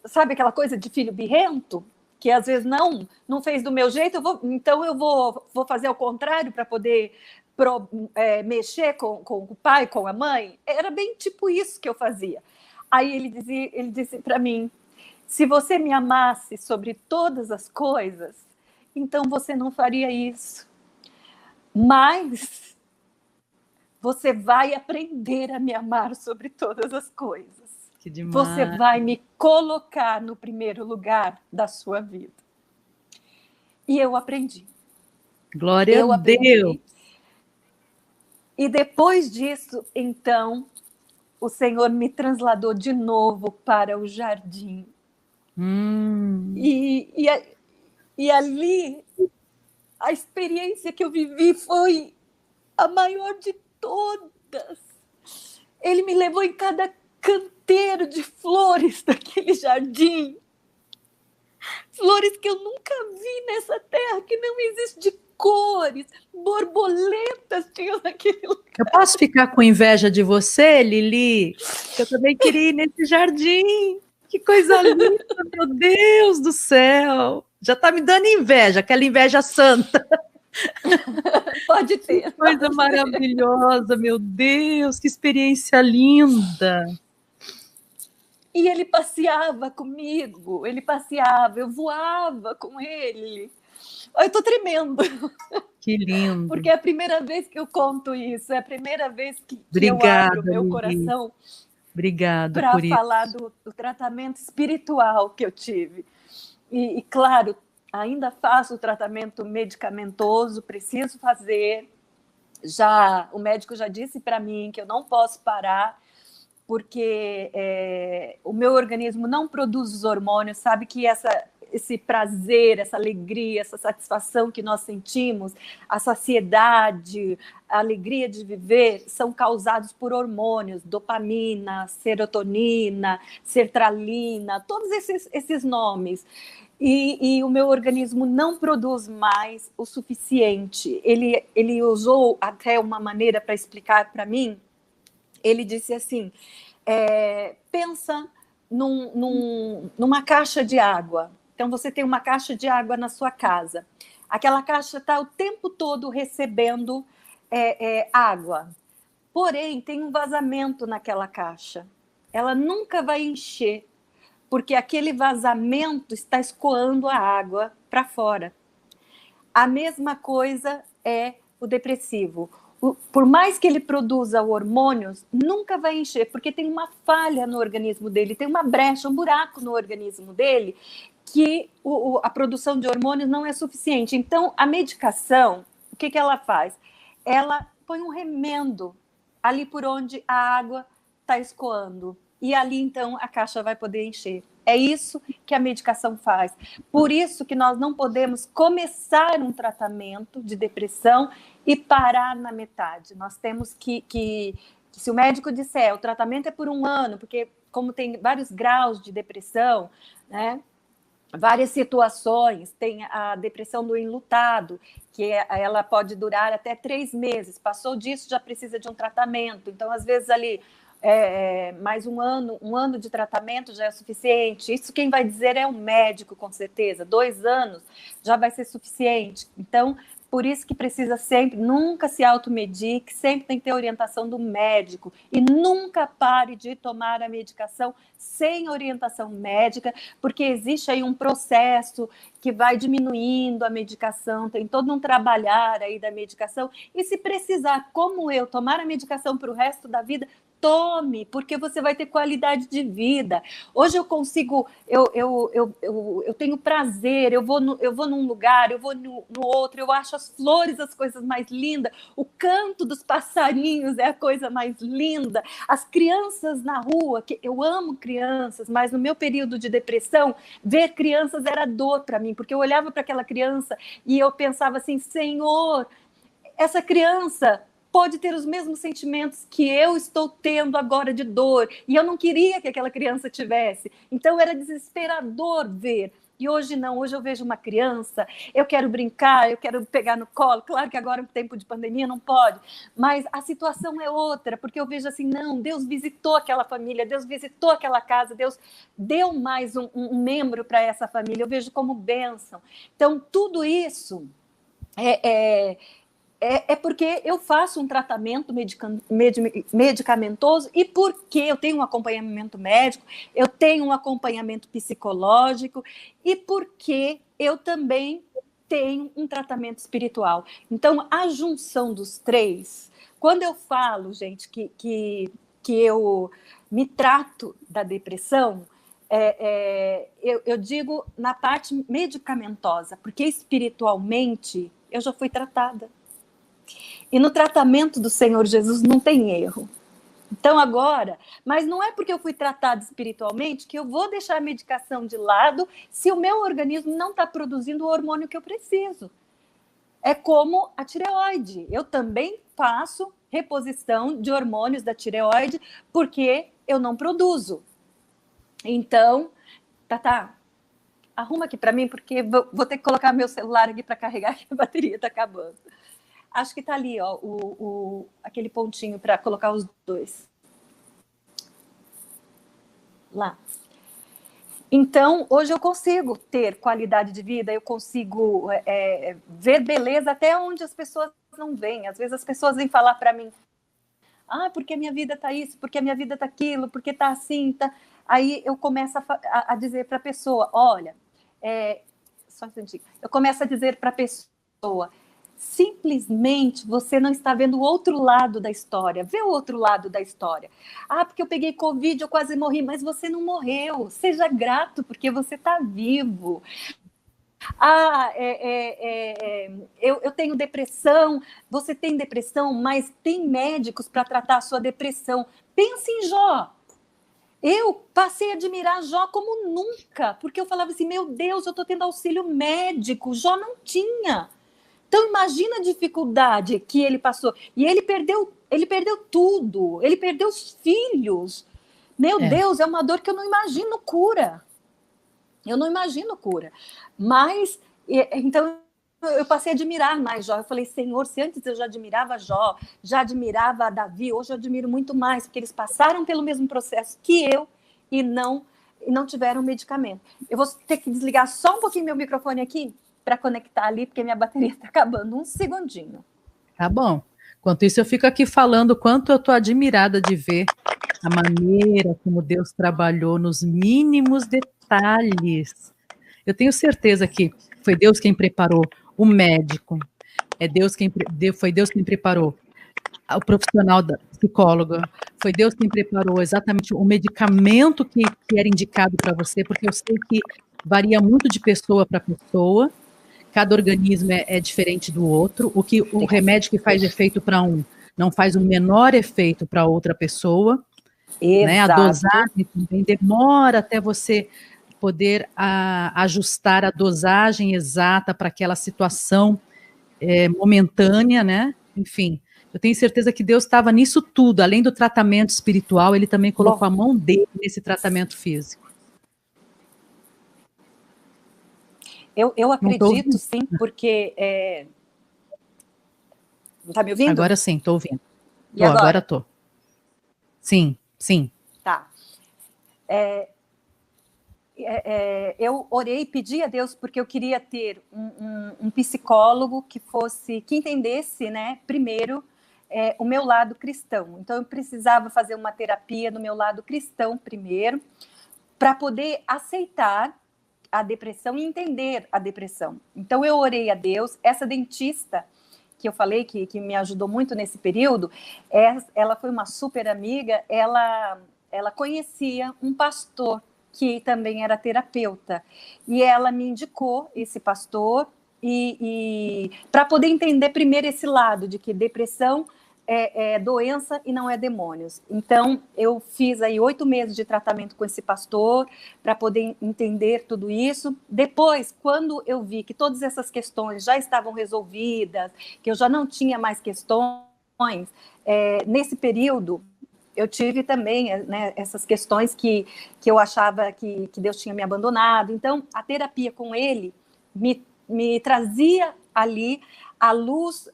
sabe aquela coisa de filho birrento? Que às vezes não fez do meu jeito, então eu vou fazer ao contrário para poder mexer com o pai, com a mãe. Era bem tipo isso que eu fazia. Aí ele disse para mim, se você me amasse sobre todas as coisas, então você não faria isso. Mas você vai aprender a me amar sobre todas as coisas. Que demais. Você vai me colocar no primeiro lugar da sua vida. E eu aprendi. Glória a Deus. E depois disso, então, o Senhor me trasladou de novo para o jardim. E ali, a experiência que eu vivi foi a maior de todas. Ele me levou em cada canteiro de flores daquele jardim. Flores que eu nunca vi nessa terra, que não existe, de cores, borboletas tinham naquele lugar. Eu posso ficar com inveja de você, Lili? Eu também queria ir nesse jardim. Que coisa linda, meu Deus do céu. Já está me dando inveja, aquela inveja santa. Pode ter. Que coisa maravilhosa, meu Deus, que experiência linda. E ele passeava comigo, eu voava com ele. Eu estou tremendo. Que lindo. Porque é a primeira vez que eu conto isso, é a primeira vez que Obrigada, eu abro meu coração para falar do tratamento espiritual que eu tive. E, claro, ainda faço o tratamento medicamentoso, preciso fazer. O médico já disse para mim que eu não posso parar, porque o meu organismo não produz os hormônios, sabe que esse prazer, essa alegria, essa satisfação que nós sentimos, a saciedade, a alegria de viver, são causados por hormônios, dopamina, serotonina, sertralina, todos esses nomes. E o meu organismo não produz mais o suficiente. Ele usou até uma maneira para explicar para mim. Ele disse assim, pensa numa caixa de água. Então, você tem uma caixa de água na sua casa. Aquela caixa está o tempo todo recebendo água. Porém, tem um vazamento naquela caixa. Ela nunca vai encher, porque aquele vazamento está escoando a água para fora. A mesma coisa é o depressivo. Por mais que ele produza hormônios, nunca vai encher, porque tem uma falha no organismo dele, tem uma brecha, um buraco no organismo dele, que a produção de hormônios não é suficiente. Então, a medicação, o que ela faz? Ela põe um remendo ali por onde a água está escoando. E ali, então, a caixa vai poder encher. É isso que a medicação faz. Por isso que nós não podemos começar um tratamento de depressão e parar na metade. Nós temos que se o médico disser, o tratamento é por 1 ano, porque como tem vários graus de depressão, né? Várias situações, tem a depressão do enlutado, que ela pode durar até 3 meses. Passou disso, já precisa de um tratamento. Então, às vezes, ali, mais um ano de tratamento já é suficiente. Isso quem vai dizer é o médico, com certeza. 2 anos já vai ser suficiente. Então, por isso que precisa sempre, nunca se automedique, sempre tem que ter orientação do médico. E nunca pare de tomar a medicação sem orientação médica, porque existe aí um processo que vai diminuindo a medicação, tem todo um trabalhar aí da medicação. E se precisar, como eu, tomar a medicação para o resto da vida, tome, porque você vai ter qualidade de vida. Hoje eu consigo, eu tenho prazer, eu vou num lugar, eu vou no outro, eu acho as flores as coisas mais lindas, o canto dos passarinhos é a coisa mais linda, as crianças na rua, que eu amo crianças, mas no meu período de depressão, ver crianças era dor para mim, porque eu olhava para aquela criança e eu pensava assim, Senhor, essa criança pode ter os mesmos sentimentos que eu estou tendo agora de dor, e eu não queria que aquela criança tivesse. Então era desesperador ver. E hoje não, hoje eu vejo uma criança, eu quero brincar, eu quero pegar no colo, claro que agora, em tempo de pandemia, não pode, mas a situação é outra, porque eu vejo assim, não, Deus visitou aquela família, Deus visitou aquela casa, Deus deu mais um membro para essa família, eu vejo como bênção. Então, tudo isso é porque eu faço um tratamento medicamentoso e porque eu tenho um acompanhamento médico, eu tenho um acompanhamento psicológico e porque eu também tenho um tratamento espiritual. Então, a junção dos 3, quando eu falo, gente, que eu me trato da depressão, eu digo na parte medicamentosa, porque espiritualmente eu já fui tratada. E no tratamento do Senhor Jesus não tem erro. Então agora, mas não é porque eu fui tratada espiritualmente que eu vou deixar a medicação de lado se o meu organismo não está produzindo o hormônio que eu preciso. É como a tireoide. Eu também faço reposição de hormônios da tireoide porque eu não produzo. Então, Tatá, arruma aqui para mim porque vou ter que colocar meu celular aqui para carregar que a bateria está acabando. Acho que está ali, ó, aquele pontinho para colocar os 2. Lá. Então, hoje eu consigo ter qualidade de vida, eu consigo ver beleza até onde as pessoas não veem. Às vezes as pessoas vêm falar para mim, porque a minha vida está isso, porque a minha vida está aquilo, porque está assim, tá... Aí eu começo a dizer para a pessoa, olha, só um instantinho. Eu começo a dizer para a pessoa, simplesmente você não está vendo o outro lado da história. Vê o outro lado da história. Porque eu peguei Covid, eu quase morri, mas você não morreu. Seja grato porque você está vivo. Eu tenho depressão, você tem depressão, mas tem médicos para tratar a sua depressão. Pense em Jó. Eu passei a admirar Jó como nunca, porque eu falava assim, meu Deus, eu estou tendo auxílio médico. Jó não tinha. Então, imagina a dificuldade que ele passou. E ele perdeu tudo. Ele perdeu os filhos. Meu Deus, é uma dor que eu não imagino cura. Eu não imagino cura. Mas, então, eu passei a admirar mais Jó. Eu falei, Senhor, se antes eu já admirava Jó, já admirava Davi, hoje eu admiro muito mais, porque eles passaram pelo mesmo processo que eu e não e não tiveram medicamento. Eu vou ter que desligar só um pouquinho meu microfone aqui para conectar ali, porque minha bateria está acabando. Um segundinho. Tá bom. Enquanto isso, eu fico aqui falando o quanto eu estou admirada de ver a maneira como Deus trabalhou nos mínimos detalhes. Eu tenho certeza que foi Deus quem preparou o médico, foi Deus quem preparou o profissional da psicóloga, foi Deus quem preparou exatamente o medicamento que era indicado para você, porque eu sei que varia muito de pessoa para pessoa, cada organismo é diferente do outro, o remédio que faz efeito para um não faz o menor efeito para outra pessoa, né? A dosagem também demora até você poder ajustar a dosagem exata para aquela situação momentânea, né? Enfim, eu tenho certeza que Deus estava nisso tudo, além do tratamento espiritual, ele também colocou a mão dele nesse tratamento físico. Eu acredito, sim, porque... Não está me ouvindo? Agora sim, estou ouvindo. E agora estou. Sim, sim. Tá. Eu orei e pedi a Deus porque eu queria ter um psicólogo que entendesse, né, primeiro, o meu lado cristão. Então, eu precisava fazer uma terapia no meu lado cristão primeiro, para poder aceitar a depressão e entender a depressão. Então, eu orei a Deus. Essa dentista que eu falei que me ajudou muito nesse período, ela foi uma super amiga, ela conhecia um pastor que também era terapeuta, e ela me indicou esse pastor, e para poder entender primeiro esse lado de que depressão é doença e não é demônios. Então, eu fiz aí 8 meses de tratamento com esse pastor para poder entender tudo isso. Depois, quando eu vi que todas essas questões já estavam resolvidas, que eu já não tinha mais questões, nesse período, eu tive também, né, essas questões que eu achava que Deus tinha me abandonado. Então, a terapia com ele me trazia ali a luz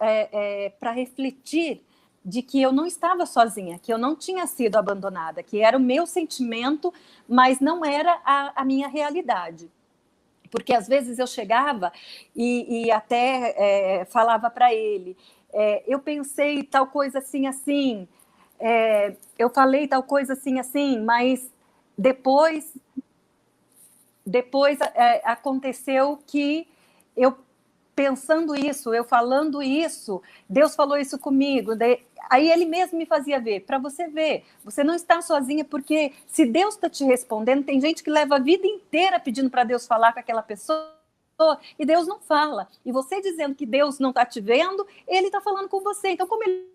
para refletir de que eu não estava sozinha, que eu não tinha sido abandonada, que era o meu sentimento, mas não era a minha realidade. Porque às vezes eu chegava e até falava para ele, eu pensei tal coisa assim, assim, eu falei tal coisa assim, assim, mas depois aconteceu que eu pensando isso, eu falando isso, Deus falou isso comigo. Aí ele mesmo me fazia ver, para você ver, você não está sozinha, porque se Deus está te respondendo, tem gente que leva a vida inteira pedindo para Deus falar com aquela pessoa, e Deus não fala. E você dizendo que Deus não está te vendo, ele está falando com você. Então, como ele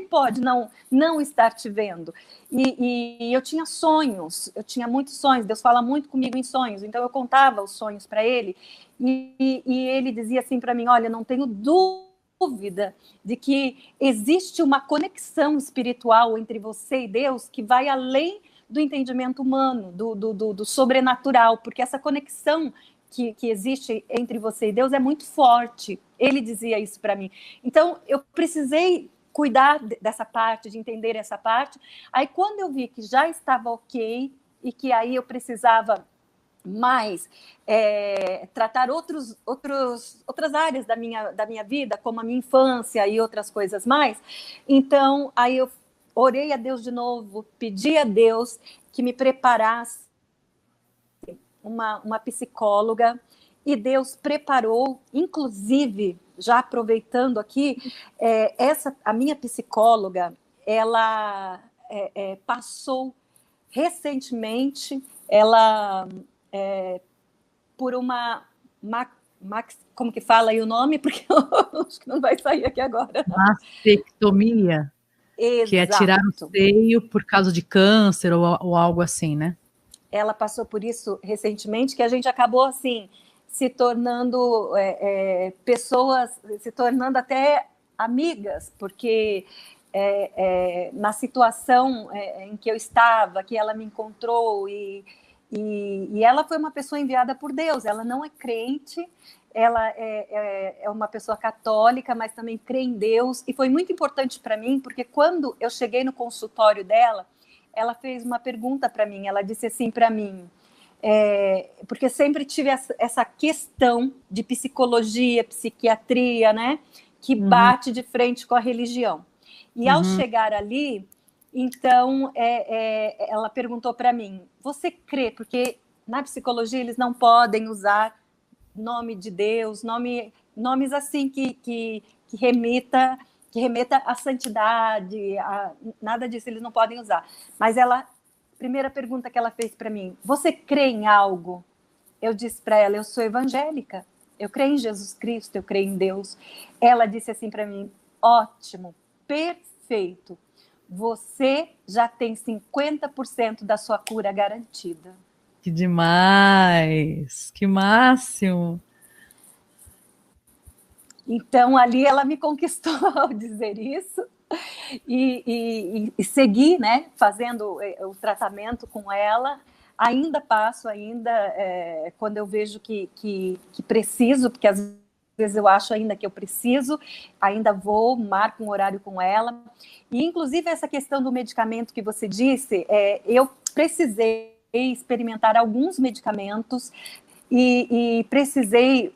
pode não estar te vendo? E eu tinha sonhos, eu tinha muitos sonhos, Deus fala muito comigo em sonhos, então eu contava os sonhos para ele, e ele dizia assim para mim, olha, não tenho dúvida de que existe uma conexão espiritual entre você e Deus que vai além do entendimento humano, do sobrenatural, porque essa conexão que existe entre você e Deus é muito forte. Ele dizia isso para mim. Então, eu precisei cuidar dessa parte, de entender essa parte. Aí, quando eu vi que já estava ok e que aí eu precisava mais tratar outras áreas da minha vida, como a minha infância e outras coisas mais, então, aí eu orei a Deus de novo, pedi a Deus que me preparasse uma psicóloga, e Deus preparou, inclusive, já aproveitando aqui, a minha psicóloga, ela passou recentemente, ela por uma como que fala aí o nome? Porque eu acho que não vai sair aqui agora. Mastectomia. Exato. Que é tirar o seio por causa de câncer ou algo assim, né? Ela passou por isso recentemente, que a gente acabou, assim, se tornando pessoas, se tornando até amigas, porque na situação em que eu estava, que ela me encontrou, e ela foi uma pessoa enviada por Deus, ela não é crente, ela é uma pessoa católica, mas também crê em Deus, e foi muito importante para mim, porque quando eu cheguei no consultório dela, ela fez uma pergunta para mim, ela disse assim para mim, porque sempre tive essa questão de psicologia, psiquiatria, né, que bate de frente com a religião. E ao chegar ali, então, ela perguntou para mim, você crê? Porque na psicologia eles não podem usar nome de Deus, nomes assim que remeta à santidade, nada disso eles não podem usar. Mas primeira pergunta que ela fez para mim, você crê em algo? Eu disse para ela, eu sou evangélica, eu creio em Jesus Cristo, eu creio em Deus. Ela disse assim para mim, ótimo, perfeito, você já tem 50% da sua cura garantida. Que demais! Que máximo! Então, ali ela me conquistou ao dizer isso e segui, né, fazendo o tratamento com ela. Ainda passo, quando eu vejo que preciso, porque às vezes eu acho ainda que eu preciso, ainda vou, marco um horário com ela. E, inclusive, essa questão do medicamento que você disse, eu precisei experimentar alguns medicamentos e precisei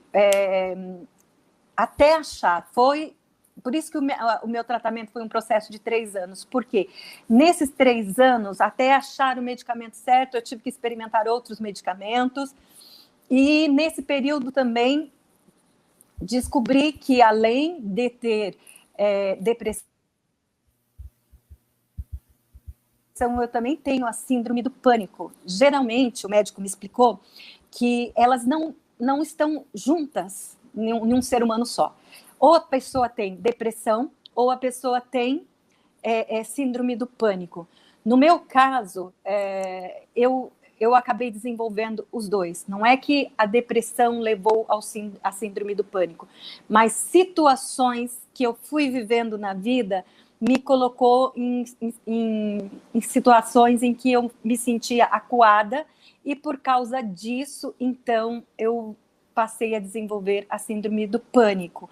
até achar. Foi por isso que o meu tratamento foi um processo de 3 anos, porque nesses 3 anos, até achar o medicamento certo, eu tive que experimentar outros medicamentos, e nesse período também descobri que, além de ter depressão, eu também tenho a síndrome do pânico. Geralmente, o médico me explicou que elas não estão juntas em um ser humano só. Ou a pessoa tem depressão, ou a pessoa tem síndrome do pânico. No meu caso, eu acabei desenvolvendo os dois. Não é que a depressão levou à síndrome do pânico, mas situações que eu fui vivendo na vida me colocou em situações em que eu me sentia acuada, e por causa disso, então, eu passei a desenvolver a síndrome do pânico.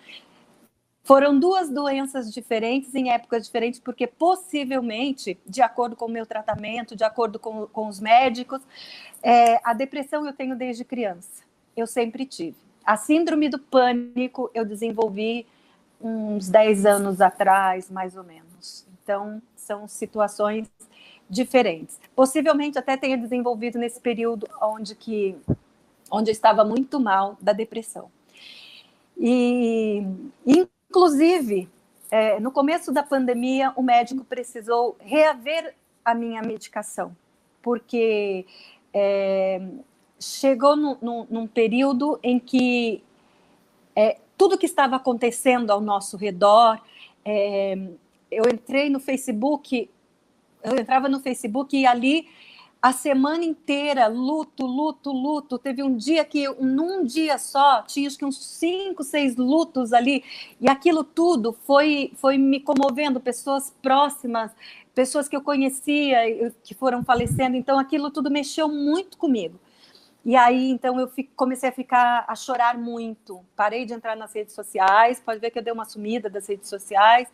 Foram 2 doenças diferentes em épocas diferentes, porque possivelmente, de acordo com o meu tratamento, de acordo com os médicos, a depressão eu tenho desde criança, eu sempre tive. A síndrome do pânico eu desenvolvi uns 10 anos atrás, mais ou menos. Então, são situações diferentes. Possivelmente até tenha desenvolvido nesse período onde eu estava muito mal da depressão. E inclusive, no começo da pandemia, o médico precisou reaver a minha medicação, porque chegou num período em que tudo que estava acontecendo ao nosso redor, eu entrei no Facebook, eu entrava no Facebook e ali a semana inteira, luto, luto, luto. Teve um dia que, num dia só, tinha acho que uns 5, 6 lutos ali, e aquilo tudo foi me comovendo, pessoas próximas, pessoas que eu conhecia, que foram falecendo, então aquilo tudo mexeu muito comigo. E aí, então, eu comecei a chorar muito, parei de entrar nas redes sociais, pode ver que eu dei uma sumida das redes sociais,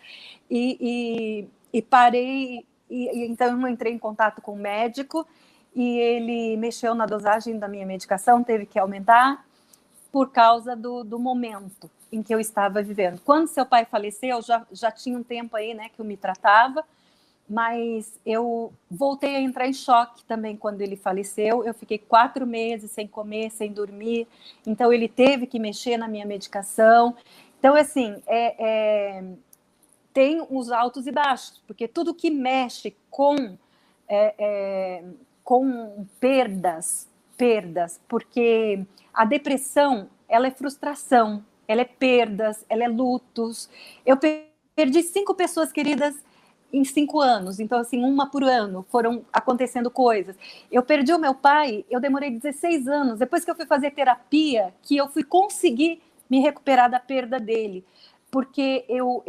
e parei. Então, eu entrei em contato com o médico e ele mexeu na dosagem da minha medicação, teve que aumentar por causa do momento em que eu estava vivendo. Quando seu pai faleceu, já tinha um tempo aí, né, que eu me tratava, mas eu voltei a entrar em choque também quando ele faleceu. Eu fiquei 4 meses sem comer, sem dormir, então ele teve que mexer na minha medicação. Então, assim, tem os altos e baixos, porque tudo que mexe com perdas, porque a depressão, ela é frustração, ela é perdas, ela é lutos. Eu perdi 5 pessoas queridas em 5 anos, então assim, uma por ano, foram acontecendo coisas. Eu perdi o meu pai, eu demorei 16 anos, depois que eu fui fazer terapia, que eu fui conseguir me recuperar da perda dele, porque eu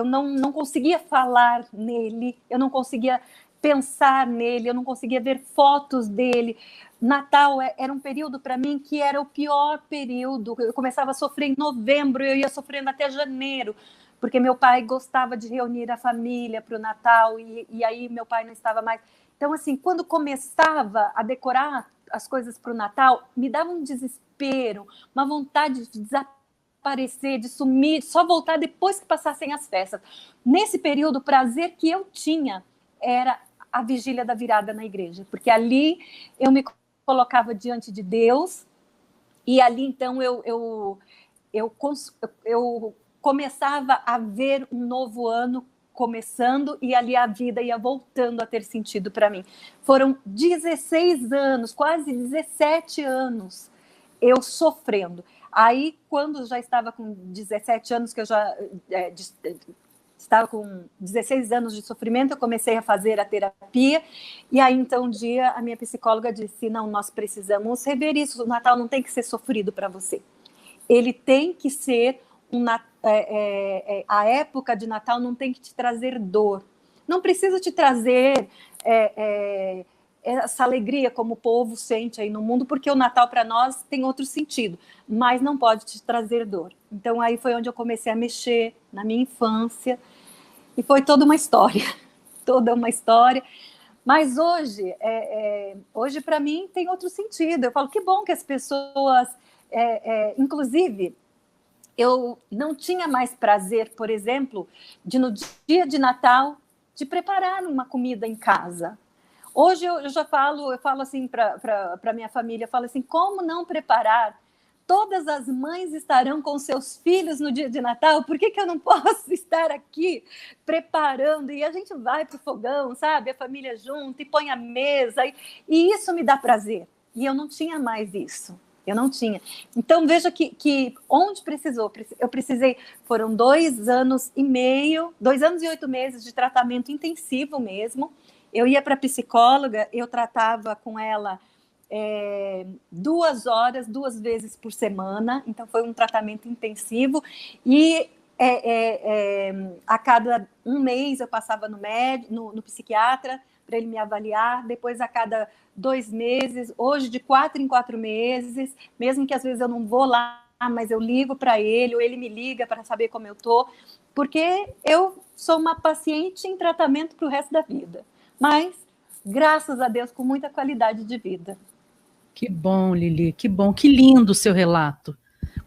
não conseguia falar nele, eu não conseguia pensar nele, eu não conseguia ver fotos dele. Natal era um período para mim que era o pior período. Eu começava a sofrer em novembro, eu ia sofrendo até janeiro, porque meu pai gostava de reunir a família para o Natal, e aí meu pai não estava mais. Então, assim, quando começava a decorar as coisas para o Natal, me dava um desespero, uma vontade de desaparecer, de sumir, só voltar depois que passassem as festas. Nesse período, o prazer que eu tinha era a vigília da virada na igreja, porque ali eu me colocava diante de Deus e ali, então, eu começava a ver um novo ano começando e ali a vida ia voltando a ter sentido para mim. Foram 16 anos, quase 17 anos eu sofrendo. Aí, quando já estava com 17 anos, que eu já estava com 16 anos de sofrimento, eu comecei a fazer a terapia, e aí, então, um dia, a minha psicóloga disse, não, nós precisamos rever isso, o Natal não tem que ser sofrido para você. Ele tem que ser a época de Natal não tem que te trazer dor. Não precisa te trazer essa alegria como o povo sente aí no mundo, porque o Natal para nós tem outro sentido, mas não pode te trazer dor. Então aí foi onde eu comecei a mexer na minha infância e foi toda uma história, toda uma história. Mas hoje, hoje para mim tem outro sentido. Eu falo que bom que as pessoas, inclusive, eu não tinha mais prazer, por exemplo, de no dia de Natal, de preparar uma comida em casa. Hoje eu já falo, assim para minha família, eu falo assim, como não preparar? Todas as mães estarão com seus filhos no dia de Natal, por que eu não posso estar aqui preparando? E a gente vai para o fogão, sabe? A família junto e põe a mesa, e isso me dá prazer. E eu não tinha mais isso. Eu não tinha. Então, veja que onde precisou, eu precisei, foram 2 anos e meio, 2 anos e 8 meses de tratamento intensivo mesmo. Eu ia para a psicóloga, eu tratava com ela 2 horas, 2 vezes por semana, então foi um tratamento intensivo, e a cada 1 mês eu passava no psiquiatra, para ele me avaliar, depois a cada 2 meses, hoje de 4 em 4 meses, mesmo que às vezes eu não vou lá, mas eu ligo para ele, ou ele me liga para saber como eu estou, porque eu sou uma paciente em tratamento para o resto da vida, mas, graças a Deus, com muita qualidade de vida. Que bom, Lili, que bom, que lindo o seu relato.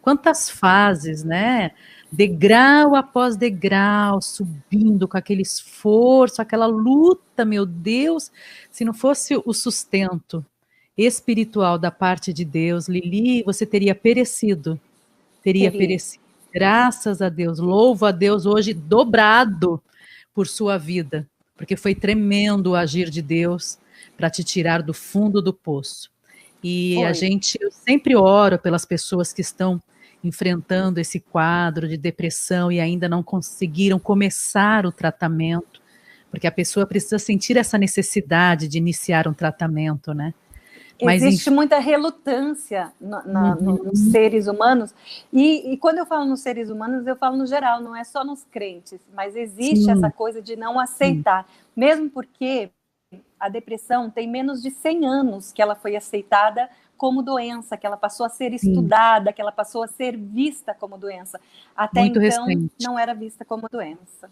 Quantas fases, né? Degrau após degrau, subindo com aquele esforço, aquela luta, meu Deus, se não fosse o sustento espiritual da parte de Deus, Lili, você teria perecido. Teria perecido. Graças a Deus, louvo a Deus hoje dobrado por sua vida, porque foi tremendo o agir de Deus para te tirar do fundo do poço. E eu sempre oro pelas pessoas que estão enfrentando esse quadro de depressão e ainda não conseguiram começar o tratamento, porque a pessoa precisa sentir essa necessidade de iniciar um tratamento, né? Mas existe muita relutância nos seres humanos, e quando eu falo nos seres humanos, eu falo no geral, não é só nos crentes, mas existe essa coisa de não aceitar, mesmo porque a depressão tem menos de 100 anos que ela foi aceitada como doença, que ela passou a ser estudada, que ela passou a ser vista como doença. Até muito então, recente. não era vista como doença.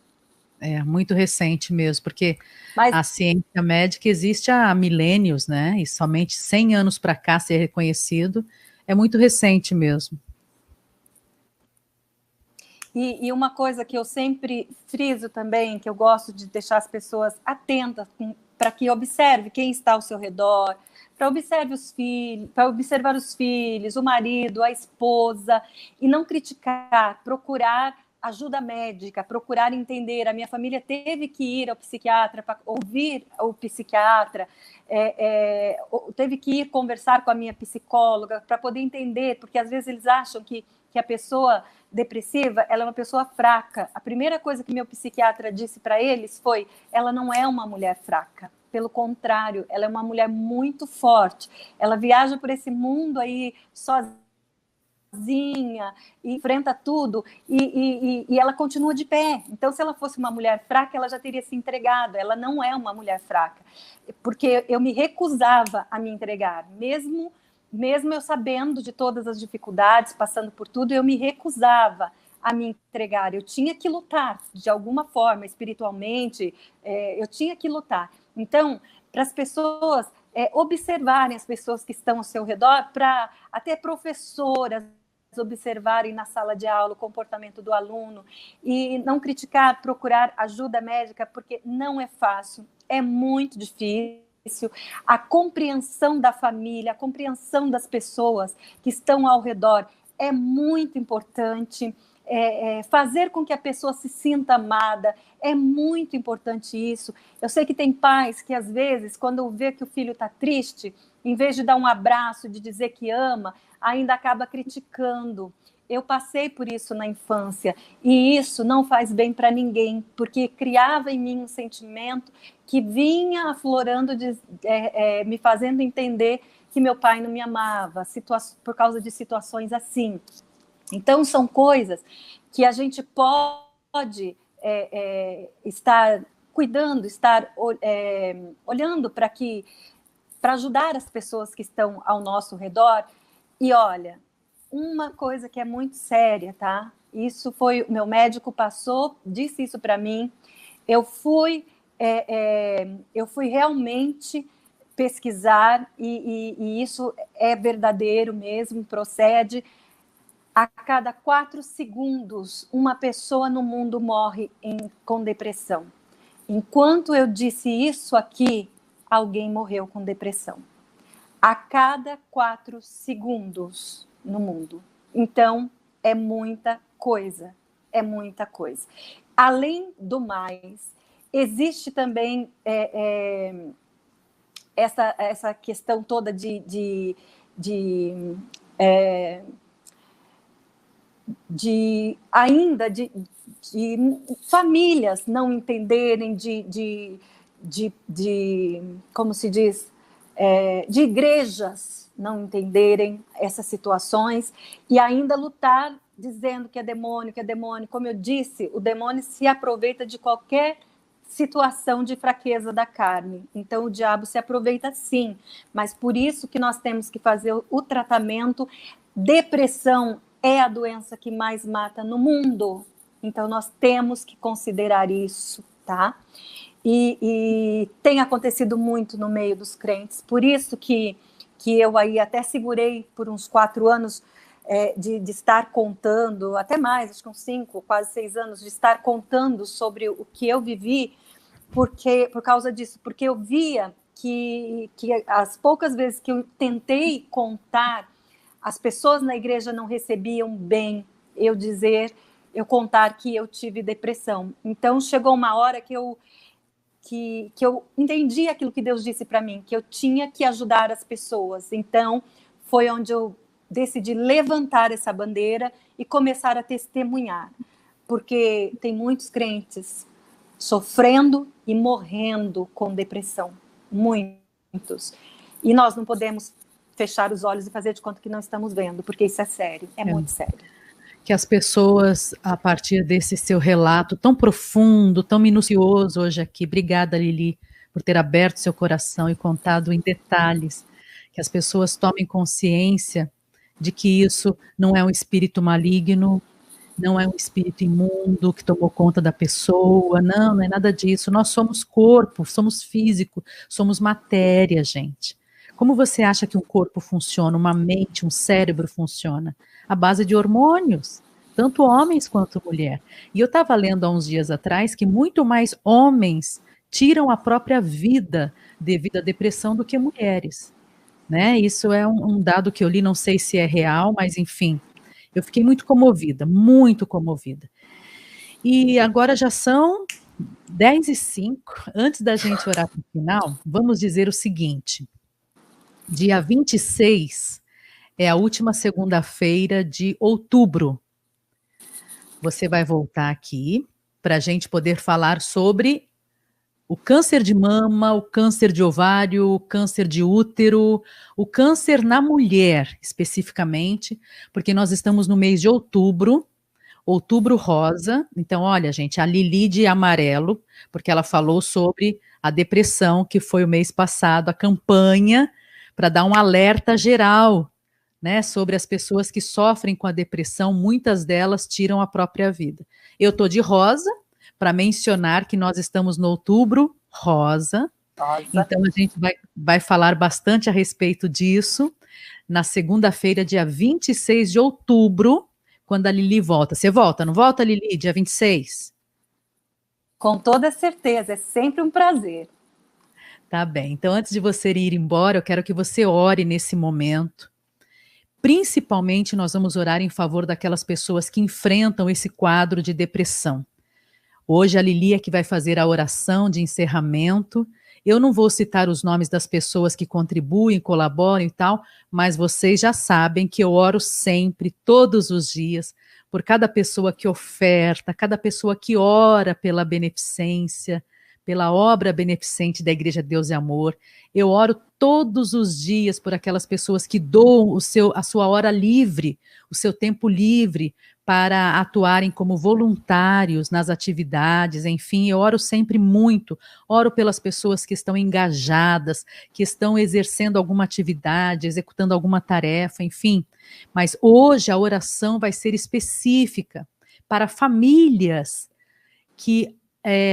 É, muito recente mesmo, porque a ciência médica existe há milênios, né? E somente 100 anos para cá ser reconhecido é muito recente mesmo. E uma coisa que eu sempre friso também, que eu gosto de deixar as pessoas atentas para que observe quem está ao seu redor, para observar os filhos, o marido, a esposa, e não criticar, procurar ajuda médica, procurar entender. A minha família teve que ir ao psiquiatra para ouvir o psiquiatra, teve que ir conversar com a minha psicóloga para poder entender, porque às vezes eles acham que a pessoa depressiva, ela é uma pessoa fraca. A primeira coisa que meu psiquiatra disse para eles foi: ela não é uma mulher fraca. Pelo contrário, ela é uma mulher muito forte. Ela viaja por esse mundo aí sozinha, enfrenta tudo e ela continua de pé. Então, se ela fosse uma mulher fraca, ela já teria se entregado. Ela não é uma mulher fraca, porque eu me recusava a me entregar, mesmo eu sabendo de todas as dificuldades, passando por tudo, eu me recusava a me entregar. Eu tinha que lutar de alguma forma, espiritualmente, eu tinha que lutar. Então, para as pessoas observarem as pessoas que estão ao seu redor, para até professoras observarem na sala de aula o comportamento do aluno e não criticar, procurar ajuda médica, porque não é fácil, é muito difícil. A compreensão da família, a compreensão das pessoas que estão ao redor é muito importante. Fazer com que a pessoa se sinta amada, é muito importante isso. Eu sei que tem pais que, às vezes, quando vê que o filho está triste, em vez de dar um abraço, de dizer que ama, ainda acaba criticando. Eu passei por isso na infância, e isso não faz bem para ninguém, porque criava em mim um sentimento que vinha aflorando, me fazendo entender que meu pai não me amava, por causa de situações assim. Então, são coisas que a gente pode estar cuidando, estar olhando para ajudar as pessoas que estão ao nosso redor. E olha, uma coisa que é muito séria, tá? Isso foi, meu médico disse isso para mim. Eu fui realmente pesquisar, e isso é verdadeiro mesmo, procede. A cada 4 segundos, uma pessoa no mundo morre com depressão. Enquanto eu disse isso aqui, alguém morreu com depressão. A cada 4 segundos no mundo. Então, é muita coisa. É muita coisa. Além do mais, existe também essa questão toda de famílias não entenderem, como se diz, de igrejas não entenderem essas situações e ainda lutar dizendo que é demônio, que é demônio. Como eu disse, o demônio se aproveita de qualquer situação de fraqueza da carne. Então, o diabo se aproveita sim, mas por isso que nós temos que fazer o tratamento. Depressão é a doença que mais mata no mundo. Então, nós temos que considerar isso, tá? E tem acontecido muito no meio dos crentes. Por isso que eu aí até segurei por uns 4 anos de estar contando, até mais, acho que uns 5, quase 6 anos, de estar contando sobre o que eu vivi, por causa disso, porque eu via que as poucas vezes que eu tentei contar, as pessoas na igreja não recebiam bem eu contar que eu tive depressão. Então, chegou uma hora que eu entendi aquilo que Deus disse para mim, que eu tinha que ajudar as pessoas. Então, foi onde eu decidi levantar essa bandeira e começar a testemunhar. Porque tem muitos crentes sofrendo e morrendo com depressão. Muitos. E nós não podemos fechar os olhos e fazer de conta que não estamos vendo, porque isso é sério, é muito sério. Que as pessoas, a partir desse seu relato tão profundo, tão minucioso hoje aqui, obrigada, Lili, por ter aberto seu coração e contado em detalhes, que as pessoas tomem consciência de que isso não é um espírito maligno, não é um espírito imundo que tomou conta da pessoa, não é nada disso. Nós somos corpo, somos físico, somos matéria, gente. Como você acha que um corpo funciona, uma mente, um cérebro funciona? À base de hormônios, tanto homens quanto mulher. E eu estava lendo há uns dias atrás que muito mais homens tiram a própria vida devido à depressão do que mulheres. Né? Isso é um dado que eu li, não sei se é real, mas enfim, eu fiquei muito comovida, muito comovida. E agora já são 10h05, antes da gente orar para o final, vamos dizer o seguinte: dia 26 é a última segunda-feira de outubro. Você vai voltar aqui para a gente poder falar sobre o câncer de mama, o câncer de ovário, o câncer de útero, o câncer na mulher, especificamente, porque nós estamos no mês de outubro, outubro rosa. Então, olha, gente, a Lili de amarelo, porque ela falou sobre a depressão, que foi o mês passado, a campanha para dar um alerta geral, né, sobre as pessoas que sofrem com a depressão, muitas delas tiram a própria vida. Eu estou de rosa, para mencionar que nós estamos no outubro rosa, Nossa. Então, a gente vai falar bastante a respeito disso na segunda-feira, dia 26 de outubro, quando a Lili volta. Você volta, não volta, Lili, dia 26? Com toda certeza, é sempre um prazer. Tá bem. Então, antes de você ir embora, eu quero que você ore nesse momento. Principalmente, nós vamos orar em favor daquelas pessoas que enfrentam esse quadro de depressão. Hoje a Lili é que vai fazer a oração de encerramento. Eu não vou citar os nomes das pessoas que contribuem, colaboram e tal, mas vocês já sabem que eu oro sempre, todos os dias, por cada pessoa que oferta, cada pessoa que ora pela beneficência, pela obra beneficente da Igreja Deus e Amor. Eu oro todos os dias por aquelas pessoas que doam a sua hora livre, o seu tempo livre, para atuarem como voluntários nas atividades, enfim, eu oro sempre muito, oro pelas pessoas que estão engajadas, que estão exercendo alguma atividade, executando alguma tarefa, enfim, mas hoje a oração vai ser específica para famílias que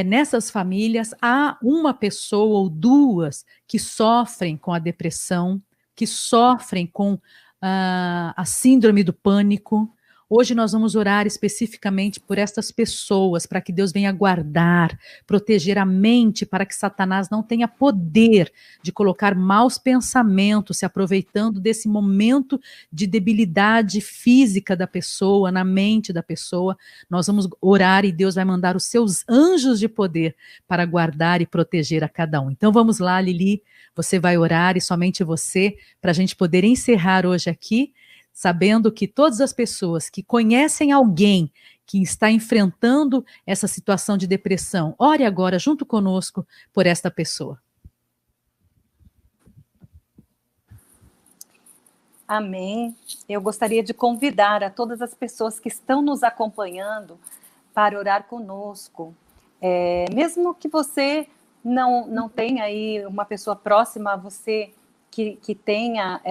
nessas famílias há uma pessoa ou duas que sofrem com a depressão, que sofrem com a síndrome do pânico. Hoje nós vamos orar especificamente por estas pessoas, para que Deus venha guardar, proteger a mente, para que Satanás não tenha poder de colocar maus pensamentos, se aproveitando desse momento de debilidade física da pessoa, na mente da pessoa. Nós vamos orar e Deus vai mandar os seus anjos de poder para guardar e proteger a cada um. Então vamos lá, Lili, você vai orar e somente você, para a gente poder encerrar hoje aqui, sabendo que todas as pessoas que conhecem alguém que está enfrentando essa situação de depressão, ore agora junto conosco por esta pessoa. Amém. Eu gostaria de convidar a todas as pessoas que estão nos acompanhando para orar conosco. Mesmo que você não tenha aí uma pessoa próxima a você que tenha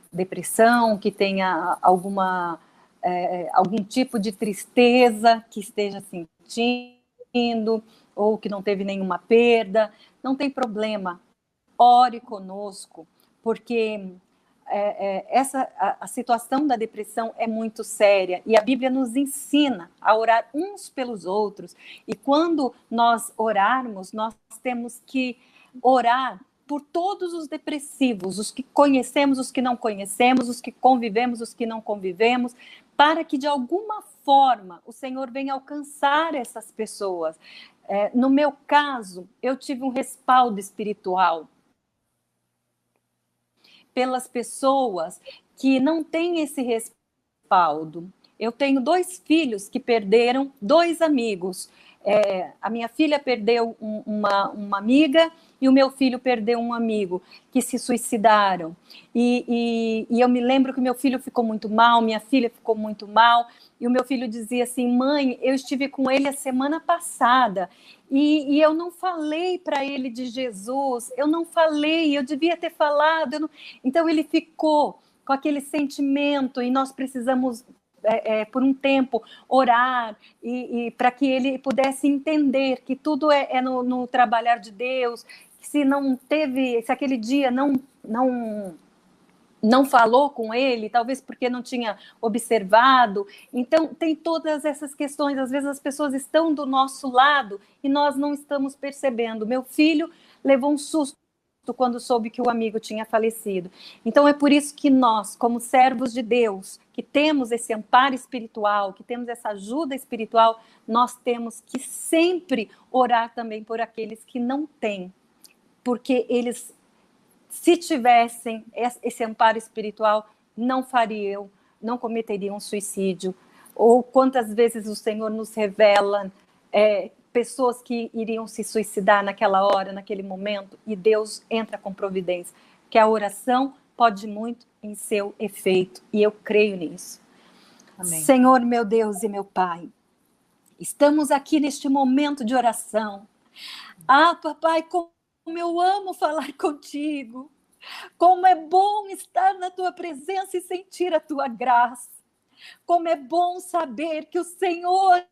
depressão, que tenha algum tipo de tristeza que esteja sentindo, ou que não teve nenhuma perda, não tem problema, ore conosco, porque a situação da depressão é muito séria e a Bíblia nos ensina a orar uns pelos outros. E quando nós orarmos, nós temos que orar por todos os depressivos, os que conhecemos, os que não conhecemos, os que convivemos, os que não convivemos, para que de alguma forma o Senhor venha alcançar essas pessoas. No meu caso, eu tive um respaldo espiritual pelas pessoas que não têm esse respaldo. Eu tenho 2 filhos que perderam 2 amigos. A minha filha perdeu uma amiga e o meu filho perdeu um amigo, que se suicidaram. E eu me lembro que meu filho ficou muito mal, minha filha ficou muito mal, e o meu filho dizia assim: mãe, eu estive com ele a semana passada, e eu não falei para ele de Jesus, eu não falei, eu devia ter falado. Então ele ficou com aquele sentimento, e nós precisamos por um tempo orar e para que ele pudesse entender que tudo é no trabalhar de Deus, que se aquele dia não falou com ele, talvez porque não tinha observado. Então tem todas essas questões, às vezes as pessoas estão do nosso lado e nós não estamos percebendo. Meu filho levou um susto quando soube que o amigo tinha falecido. Então é por isso que nós, como servos de Deus, que temos esse amparo espiritual, que temos essa ajuda espiritual, nós temos que sempre orar também por aqueles que não têm, porque eles, se tivessem esse amparo espiritual, não cometeriam um suicídio. Ou quantas vezes o Senhor nos revela pessoas que iriam se suicidar naquela hora, naquele momento, e Deus entra com providência, que a oração pode muito em seu efeito, e eu creio nisso. Amém. Senhor, meu Deus e meu Pai, estamos aqui neste momento de oração. Papai, como eu amo falar contigo, como é bom estar na tua presença e sentir a tua graça, como é bom saber que o Senhor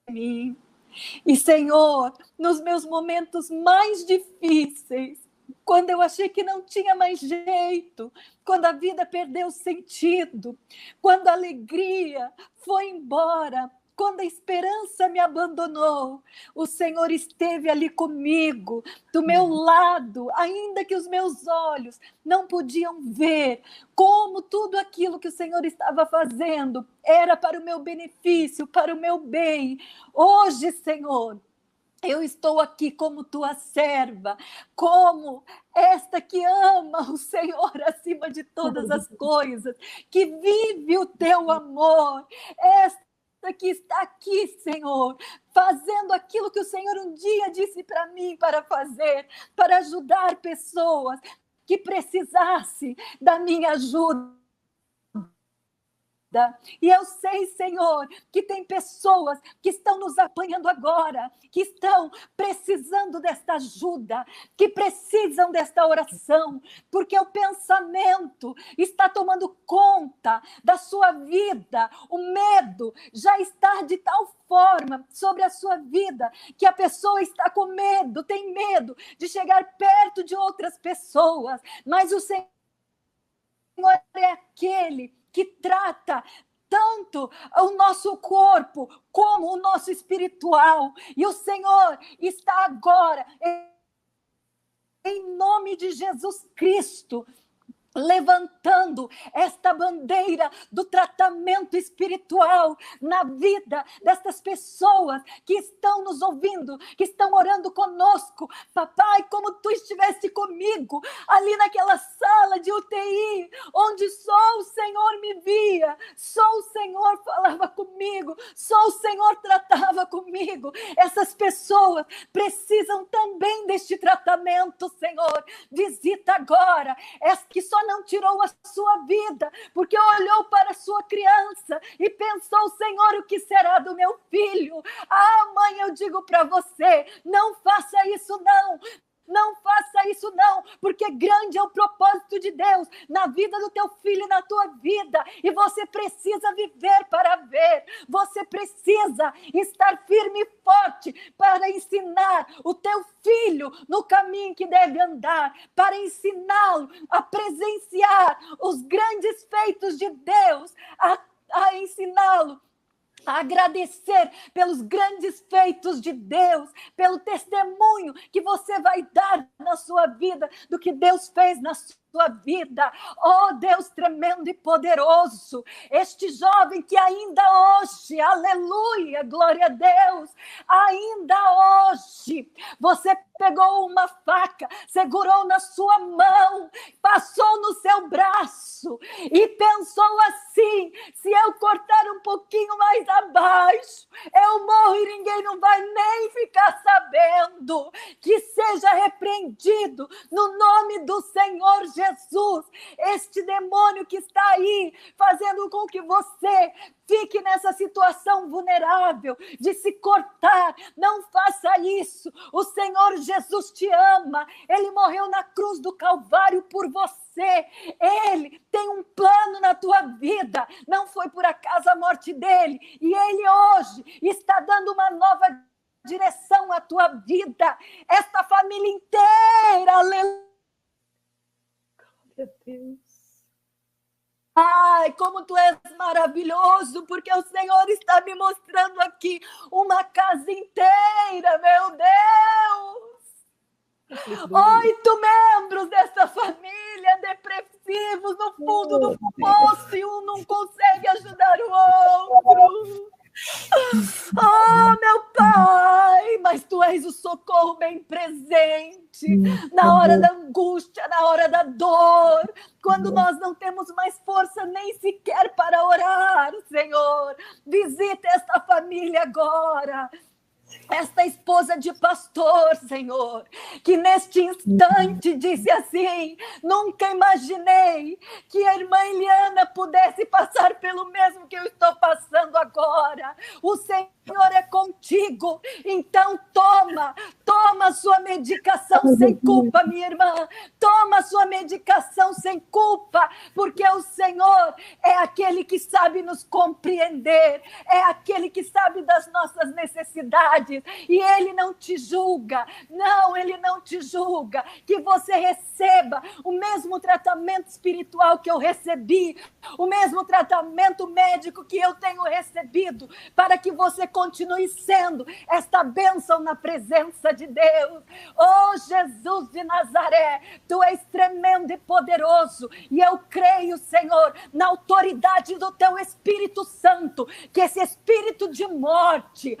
mim. E, Senhor, nos meus momentos mais difíceis, quando eu achei que não tinha mais jeito, quando a vida perdeu sentido, quando a alegria foi embora, quando a esperança me abandonou, o Senhor esteve ali comigo, do meu lado, ainda que os meus olhos não podiam ver como tudo aquilo que o Senhor estava fazendo era para o meu benefício, para o meu bem. Hoje, Senhor, eu estou aqui como tua serva, como esta que ama o Senhor acima de todas as coisas, que vive o teu amor, esta que está aqui, Senhor, fazendo aquilo que o Senhor um dia disse para mim para fazer, para ajudar pessoas que precisassem da minha ajuda. E eu sei, Senhor, que tem pessoas que estão nos apanhando agora, que estão precisando desta ajuda, que precisam desta oração, porque o pensamento está tomando conta da sua vida, o medo já está de tal forma sobre a sua vida, que a pessoa está com medo, tem medo de chegar perto de outras pessoas, mas o Senhor é aquele que trata tanto o nosso corpo como o nosso espiritual. E o Senhor está agora, em nome de Jesus Cristo, levantando esta bandeira do tratamento espiritual na vida destas pessoas que estão nos ouvindo, que estão orando conosco. Papai, como tu estiveste comigo ali naquela sala de UTI, onde só o Senhor me via, só o Senhor falava comigo, só o Senhor tratava comigo. Essas pessoas precisam também deste tratamento, Senhor. Visita agora essa que só não tirou a sua vida, porque olhou para a sua criança e pensou, Senhor, o que será do meu filho? Ah, mãe, eu digo para você, não faça isso não. Não faça isso não, porque grande é o propósito de Deus na vida do teu filho e na tua vida, e você precisa viver para ver, você precisa estar firme e forte para ensinar o teu filho no caminho que deve andar, para ensiná-lo a presenciar os grandes feitos de Deus, a ensiná-lo a agradecer pelos grandes feitos de Deus, pelo testemunho que você vai dar na sua vida, do que Deus fez na sua vida. Oh, Deus tremendo e poderoso, este jovem que ainda hoje, aleluia, glória a Deus, ainda hoje, você pegou uma faca, segurou na sua mão, passou no seu braço e pensou assim, se eu cortar um pouquinho mais abaixo, eu morro e ninguém não vai nem ficar sabendo. Que seja repreendido no nome do Senhor Jesus, este demônio que está aí, fazendo com que você fique nessa situação vulnerável de se cortar. Não faça isso. O Senhor Jesus te ama. Ele morreu na cruz do Calvário por você. Ele tem um plano na tua vida. Não foi por acaso a morte dele. E ele hoje está dando uma nova direção à tua vida. Esta família inteira, aleluia. Glória a Deus. Ai, como tu és maravilhoso, porque o Senhor está me mostrando aqui uma casa inteira, meu Deus! 8 membros dessa família depressivos no fundo do poço e um não consegue ajudar o outro. Oh, meu Pai, mas tu és o socorro bem presente na hora da angústia, na hora da dor, quando nós não temos mais força nem sequer para orar, Senhor. Visita esta família agora. Esta esposa de pastor, Senhor, que neste instante disse assim: nunca imaginei que a irmã Eliana pudesse passar pelo mesmo que eu estou passando agora. O Senhor Senhor é contigo, então toma sua medicação sem culpa, minha irmã, toma sua medicação sem culpa, porque o Senhor é aquele que sabe nos compreender, é aquele que sabe das nossas necessidades, e Ele não te julga, não, Ele não te julga, que você receba o mesmo tratamento espiritual que eu recebi, o mesmo tratamento médico que eu tenho recebido, para que você continue sendo esta bênção na presença de Deus. Oh, Jesus de Nazaré, tu és tremendo e poderoso, e eu creio, Senhor, na autoridade do teu Espírito Santo, que esse espírito de morte,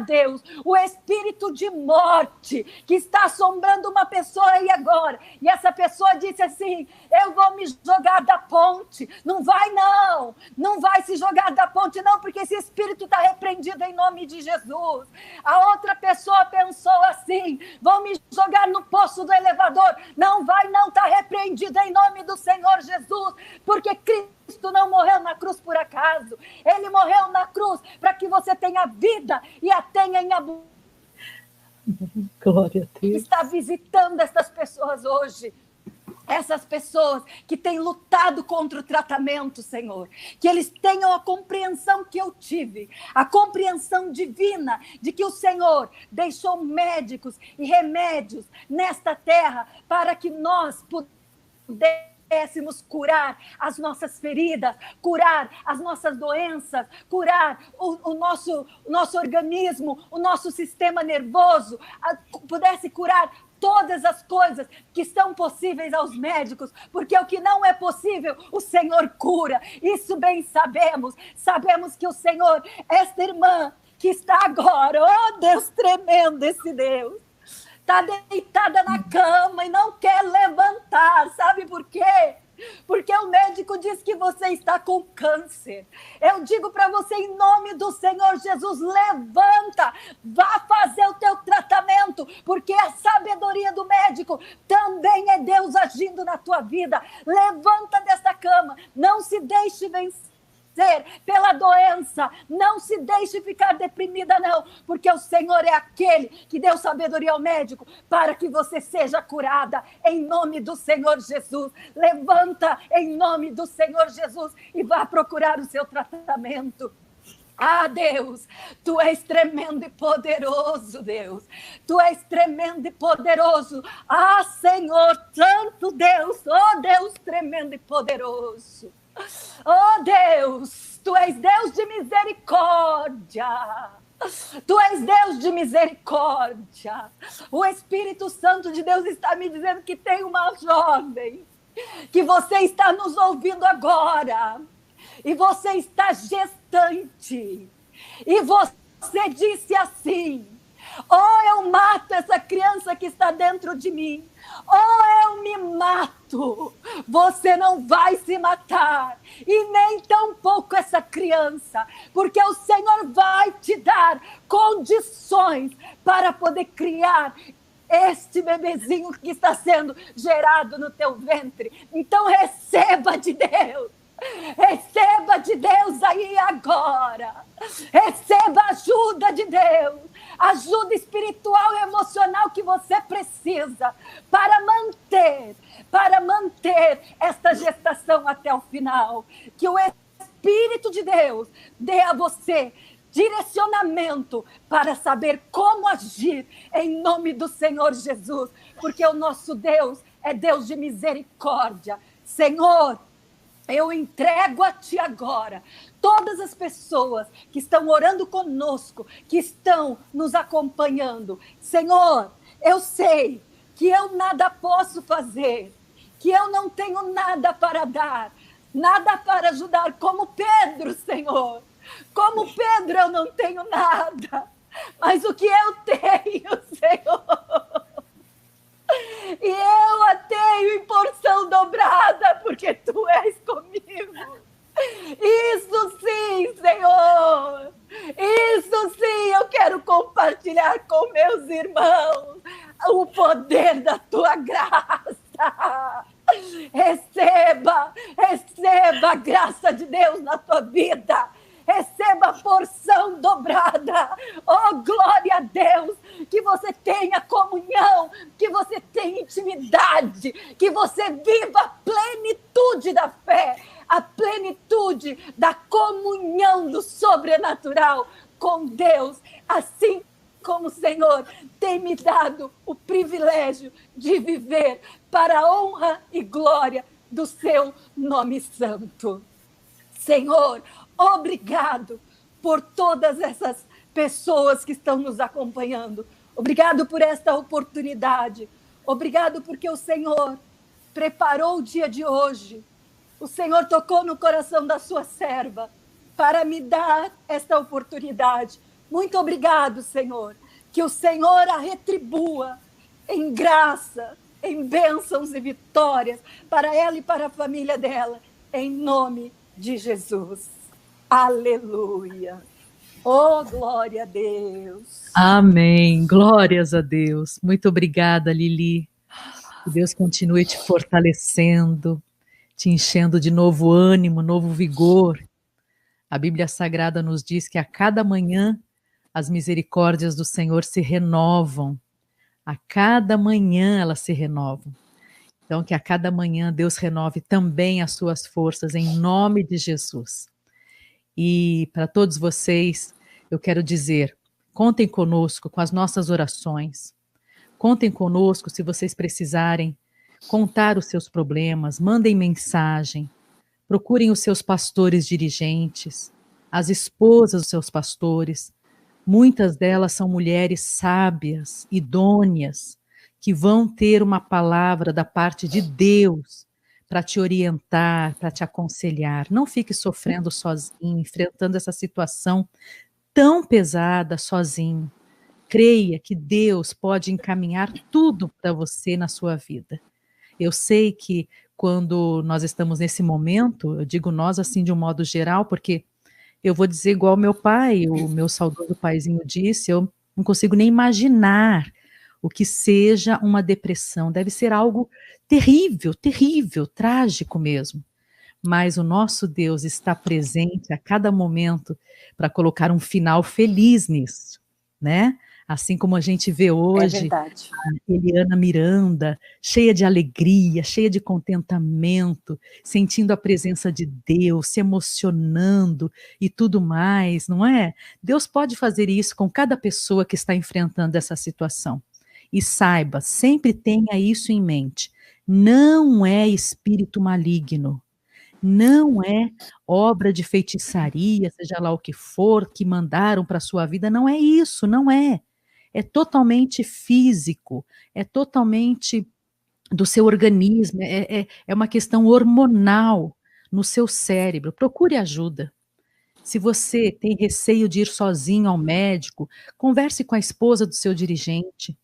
Deus, o espírito de morte que está assombrando uma pessoa aí agora, e essa pessoa disse assim: eu vou me jogar da ponte. Não vai não, não vai se jogar da ponte não, porque esse espírito está repreendido em nome de Jesus. A outra pessoa pensou assim: vão me jogar no poço do elevador. Não vai não, está repreendido em nome do Senhor Jesus, porque Cristo não morreu na cruz por acaso. Ele morreu na cruz para que você tenha vida e a tenha em abundância. Glória a Deus. Está visitando essas pessoas hoje. Essas pessoas que têm lutado contra o tratamento, Senhor, que eles tenham a compreensão que eu tive, a compreensão divina de que o Senhor deixou médicos e remédios nesta terra para que nós pudéssemos curar as nossas feridas, curar as nossas doenças, curar o nosso organismo, o nosso sistema nervoso, pudesse curar todas as coisas que são possíveis aos médicos, porque o que não é possível, o Senhor cura. Isso bem sabemos. Sabemos que o Senhor, esta irmã que está agora, oh Deus tremendo, esse Deus, está deitada na cama e não quer levantar. Sabe por quê? Porque o médico diz que você está com câncer. Eu digo para você, em nome do Senhor Jesus, levanta, vá fazer o teu tratamento, porque a sabedoria do médico também é Deus agindo na tua vida. Levanta dessa cama, não se deixe vencer pela doença, não se deixe ficar deprimida não, porque o Senhor é aquele que deu sabedoria ao médico para que você seja curada em nome do Senhor Jesus. Levanta em nome do Senhor Jesus e vá procurar o seu tratamento. Deus, tu és tremendo e poderoso, Deus, tu és tremendo e poderoso. Senhor, santo Deus, oh Deus tremendo e poderoso. Oh Deus, tu és Deus de misericórdia, tu és Deus de misericórdia. O Espírito Santo de Deus está me dizendo que tem uma jovem, que você está nos ouvindo agora, e você está gestante, e você disse assim: ou eu mato essa criança que está dentro de mim, ou eu me mato. Você não vai se matar, e nem tampouco essa criança, porque o Senhor vai te dar condições para poder criar este bebezinho que está sendo gerado no teu ventre. Então receba de Deus. Receba de Deus aí agora. Receba ajuda de Deus, ajuda espiritual e emocional que você precisa para manter esta gestação até o final. Que o Espírito de Deus dê a você direcionamento para saber como agir em nome do Senhor Jesus, porque o nosso Deus é Deus de misericórdia. Senhor, eu entrego a Ti agora todas as pessoas que estão orando conosco, que estão nos acompanhando. Senhor, eu sei que eu nada posso fazer, que eu não tenho nada para dar, nada para ajudar, como Pedro, Senhor. Como Pedro eu não tenho nada, mas o que eu tenho, Senhor, e eu a tenho em porção dobrada, porque Tu és comigo. Isso sim, Senhor, isso sim, eu quero compartilhar com meus irmãos o poder da Tua graça. Receba a graça de Deus na tua vida. Receba a porção dobrada intimidade, que você viva a plenitude da fé, a plenitude da comunhão do sobrenatural com Deus, assim como o Senhor tem me dado o privilégio de viver para a honra e glória do seu nome santo. Senhor, obrigado por todas essas pessoas que estão nos acompanhando. Obrigado por esta oportunidade. Obrigado porque o Senhor preparou o dia de hoje. O Senhor tocou no coração da sua serva para me dar esta oportunidade. Muito obrigado, Senhor. Que o Senhor a retribua em graça, em bênçãos e vitórias para ela e para a família dela, em nome de Jesus. Aleluia. Oh, glória a Deus. Amém. Glórias a Deus. Muito obrigada, Lili. Que Deus continue te fortalecendo, te enchendo de novo ânimo, novo vigor. A Bíblia Sagrada nos diz que a cada manhã as misericórdias do Senhor se renovam. A cada manhã elas se renovam. Então, que a cada manhã Deus renove também as suas forças, em nome de Jesus. E para todos vocês, eu quero dizer, contem conosco com as nossas orações. Contem conosco se vocês precisarem contar os seus problemas, mandem mensagem, procurem os seus pastores dirigentes, as esposas dos seus pastores. Muitas delas são mulheres sábias, idôneas, que vão ter uma palavra da parte de Deus para te orientar, para te aconselhar. Não fique sofrendo sozinho, enfrentando essa situação tão pesada sozinho. Creia que Deus pode encaminhar tudo para você na sua vida. Eu sei que quando nós estamos nesse momento, eu digo nós assim de um modo geral, porque eu vou dizer igual meu pai, o meu saudoso paizinho disse, eu não consigo nem imaginar o que seja uma depressão. Deve ser algo terrível, terrível, trágico mesmo. Mas o nosso Deus está presente a cada momento para colocar um final feliz nisso, né? Assim como a gente vê hoje a Eliana Miranda, cheia de alegria, cheia de contentamento, sentindo a presença de Deus, se emocionando e tudo mais, não é? Deus pode fazer isso com cada pessoa que está enfrentando essa situação. E saiba, sempre tenha isso em mente, não é espírito maligno, não é obra de feitiçaria, seja lá o que for, que mandaram para a sua vida, não é isso, não é. É totalmente físico, é totalmente do seu organismo, é uma questão hormonal no seu cérebro. Procure ajuda. Se você tem receio de ir sozinho ao médico, converse com a esposa do seu dirigente,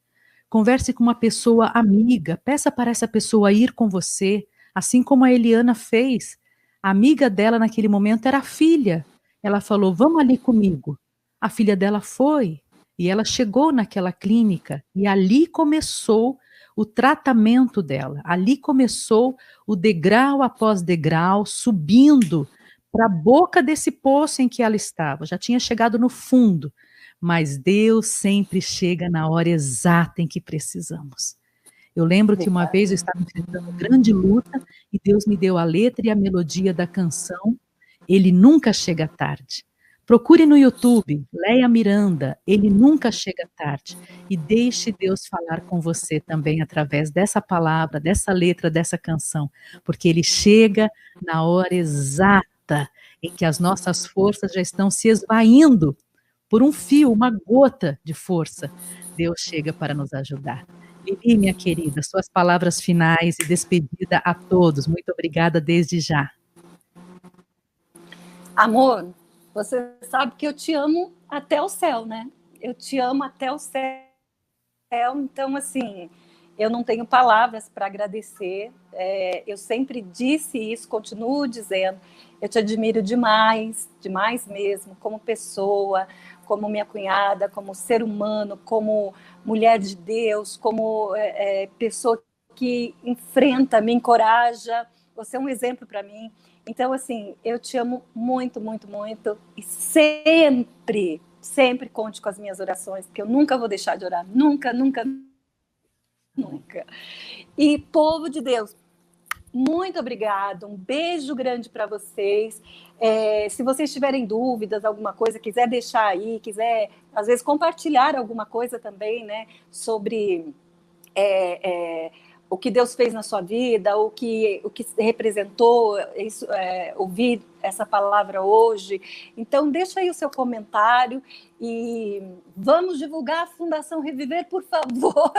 converse com uma pessoa amiga, peça para essa pessoa ir com você, assim como a Eliana fez. A amiga dela naquele momento era a filha. Ela falou, vamos ali comigo. A filha dela foi. E ela chegou naquela clínica e ali começou o tratamento dela. Ali começou o degrau após degrau, subindo para a boca desse poço em que ela estava. Já tinha chegado no fundo, mas Deus sempre chega na hora exata em que precisamos. Eu lembro que uma vez eu estava enfrentando grande luta e Deus me deu a letra e a melodia da canção Ele Nunca Chega Tarde. Procure no YouTube, Leia Miranda, Ele Nunca Chega Tarde, e deixe Deus falar com você também através dessa palavra, dessa letra, dessa canção, porque Ele chega na hora exata em que as nossas forças já estão se esvaindo por um fio, uma gota de força. Deus chega para nos ajudar. Lili, minha querida, suas palavras finais e despedida a todos. Muito obrigada desde já. Amor, você sabe que eu te amo até o céu, né? Eu te amo até o céu. Então, assim, eu não tenho palavras para agradecer. Eu sempre disse isso, continuo dizendo. Eu te admiro demais, demais mesmo, como pessoa, como minha cunhada, como ser humano, como mulher de Deus, como pessoa que enfrenta, me encoraja. Você é um exemplo para mim. Então, assim, eu te amo muito, muito, muito. E sempre conte com as minhas orações, porque eu nunca vou deixar de orar. Nunca, nunca. nunca. E, povo de Deus, muito obrigada, um beijo grande para vocês. Se vocês tiverem dúvidas, alguma coisa, quiser deixar aí, quiser, às vezes, compartilhar alguma coisa também, né, sobre o que Deus fez na sua vida, o que representou isso, ouvir essa palavra hoje. Então, deixa aí o seu comentário e vamos divulgar a Fundação Reviver, por favor.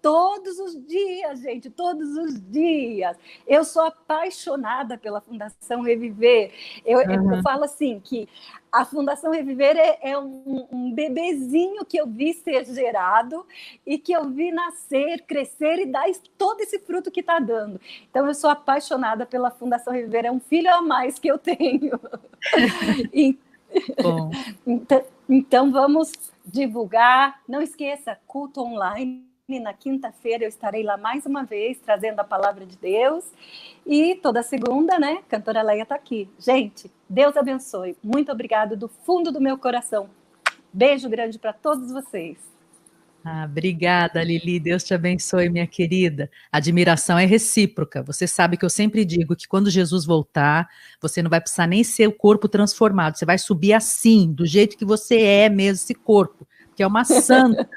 Todos os dias, gente, todos os dias. Eu sou apaixonada pela Fundação Reviver. Eu falo assim, que a Fundação Reviver é um bebezinho que eu vi ser gerado e que eu vi nascer, crescer e dar todo esse fruto que está dando. Então, eu sou apaixonada pela Fundação Reviver, é um filho a mais que eu tenho. Então, vamos divulgar. Não esqueça, culto online. Na quinta-feira eu estarei lá mais uma vez, trazendo a palavra de Deus. E toda segunda, né, Cantora Leia está aqui. Gente, Deus abençoe. Muito obrigada do fundo do meu coração. Beijo grande para todos vocês. Obrigada, Lili. Deus te abençoe, minha querida. A admiração é recíproca. Você sabe que eu sempre digo que quando Jesus voltar, você não vai precisar nem ser o corpo transformado. Você vai subir assim, do jeito que você é mesmo, esse corpo, que é uma santa.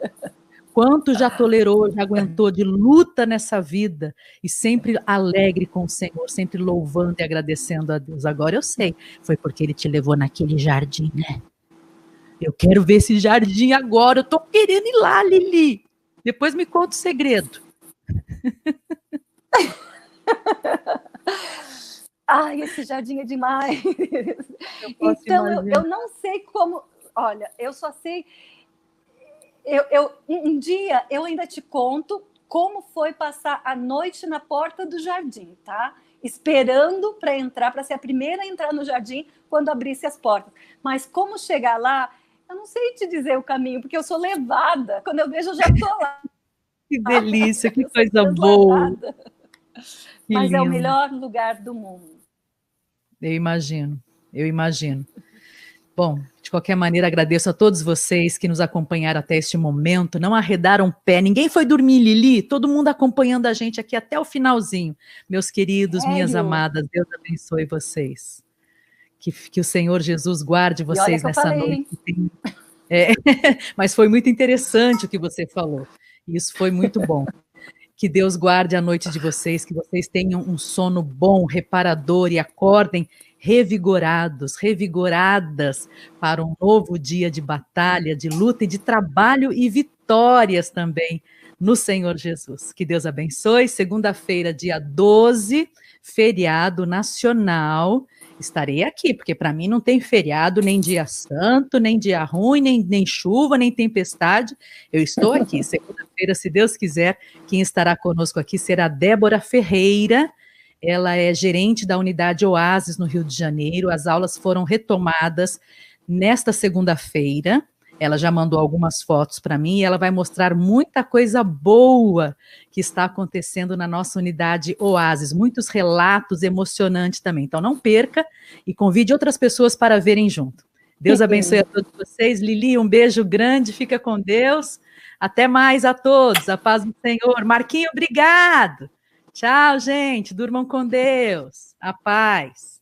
Quanto já tolerou, já aguentou de luta nessa vida e sempre alegre com o Senhor, sempre louvando e agradecendo a Deus. Agora eu sei, foi porque Ele te levou naquele jardim, né? Eu quero ver esse jardim agora, eu tô querendo ir lá, Lili. Depois me conta o segredo. Ai, esse jardim é demais. Então, eu não sei como... Olha, eu só sei... Um dia eu ainda te conto como foi passar a noite na porta do jardim, tá? Esperando para entrar, para ser a primeira a entrar no jardim quando abrisse as portas. Mas como chegar lá, eu não sei te dizer o caminho, porque eu sou levada. Quando eu vejo, eu já estou lá. Que delícia, que coisa boa. Mas é o melhor lugar do mundo. Eu imagino. Bom, de qualquer maneira, agradeço a todos vocês que nos acompanharam até este momento, não arredaram pé, ninguém foi dormir, Lili, todo mundo acompanhando a gente aqui até o finalzinho. Meus queridos, minhas amadas, Deus abençoe vocês. Que o Senhor Jesus guarde vocês nessa noite. Mas foi muito interessante o que você falou, isso foi muito bom. Que Deus guarde a noite de vocês, que vocês tenham um sono bom, reparador e acordem revigorados, revigoradas para um novo dia de batalha, de luta e de trabalho e vitórias também no Senhor Jesus. Que Deus abençoe. Segunda-feira, dia 12, feriado nacional. Estarei aqui, porque para mim não tem feriado, nem dia santo, nem dia ruim, nem chuva, nem tempestade. Eu estou aqui. Segunda-feira, se Deus quiser, quem estará conosco aqui será Débora Ferreira. Ela é gerente da unidade Oásis no Rio de Janeiro. As aulas foram retomadas nesta segunda-feira. Ela já mandou algumas fotos para mim e ela vai mostrar muita coisa boa que está acontecendo na nossa unidade Oásis. Muitos relatos emocionantes também. Então não perca e convide outras pessoas para verem junto. Deus abençoe a todos vocês. Lili, um beijo grande. Fica com Deus. Até mais a todos. A paz do Senhor. Marquinho, obrigado. Tchau, gente. Durmam com Deus. A paz.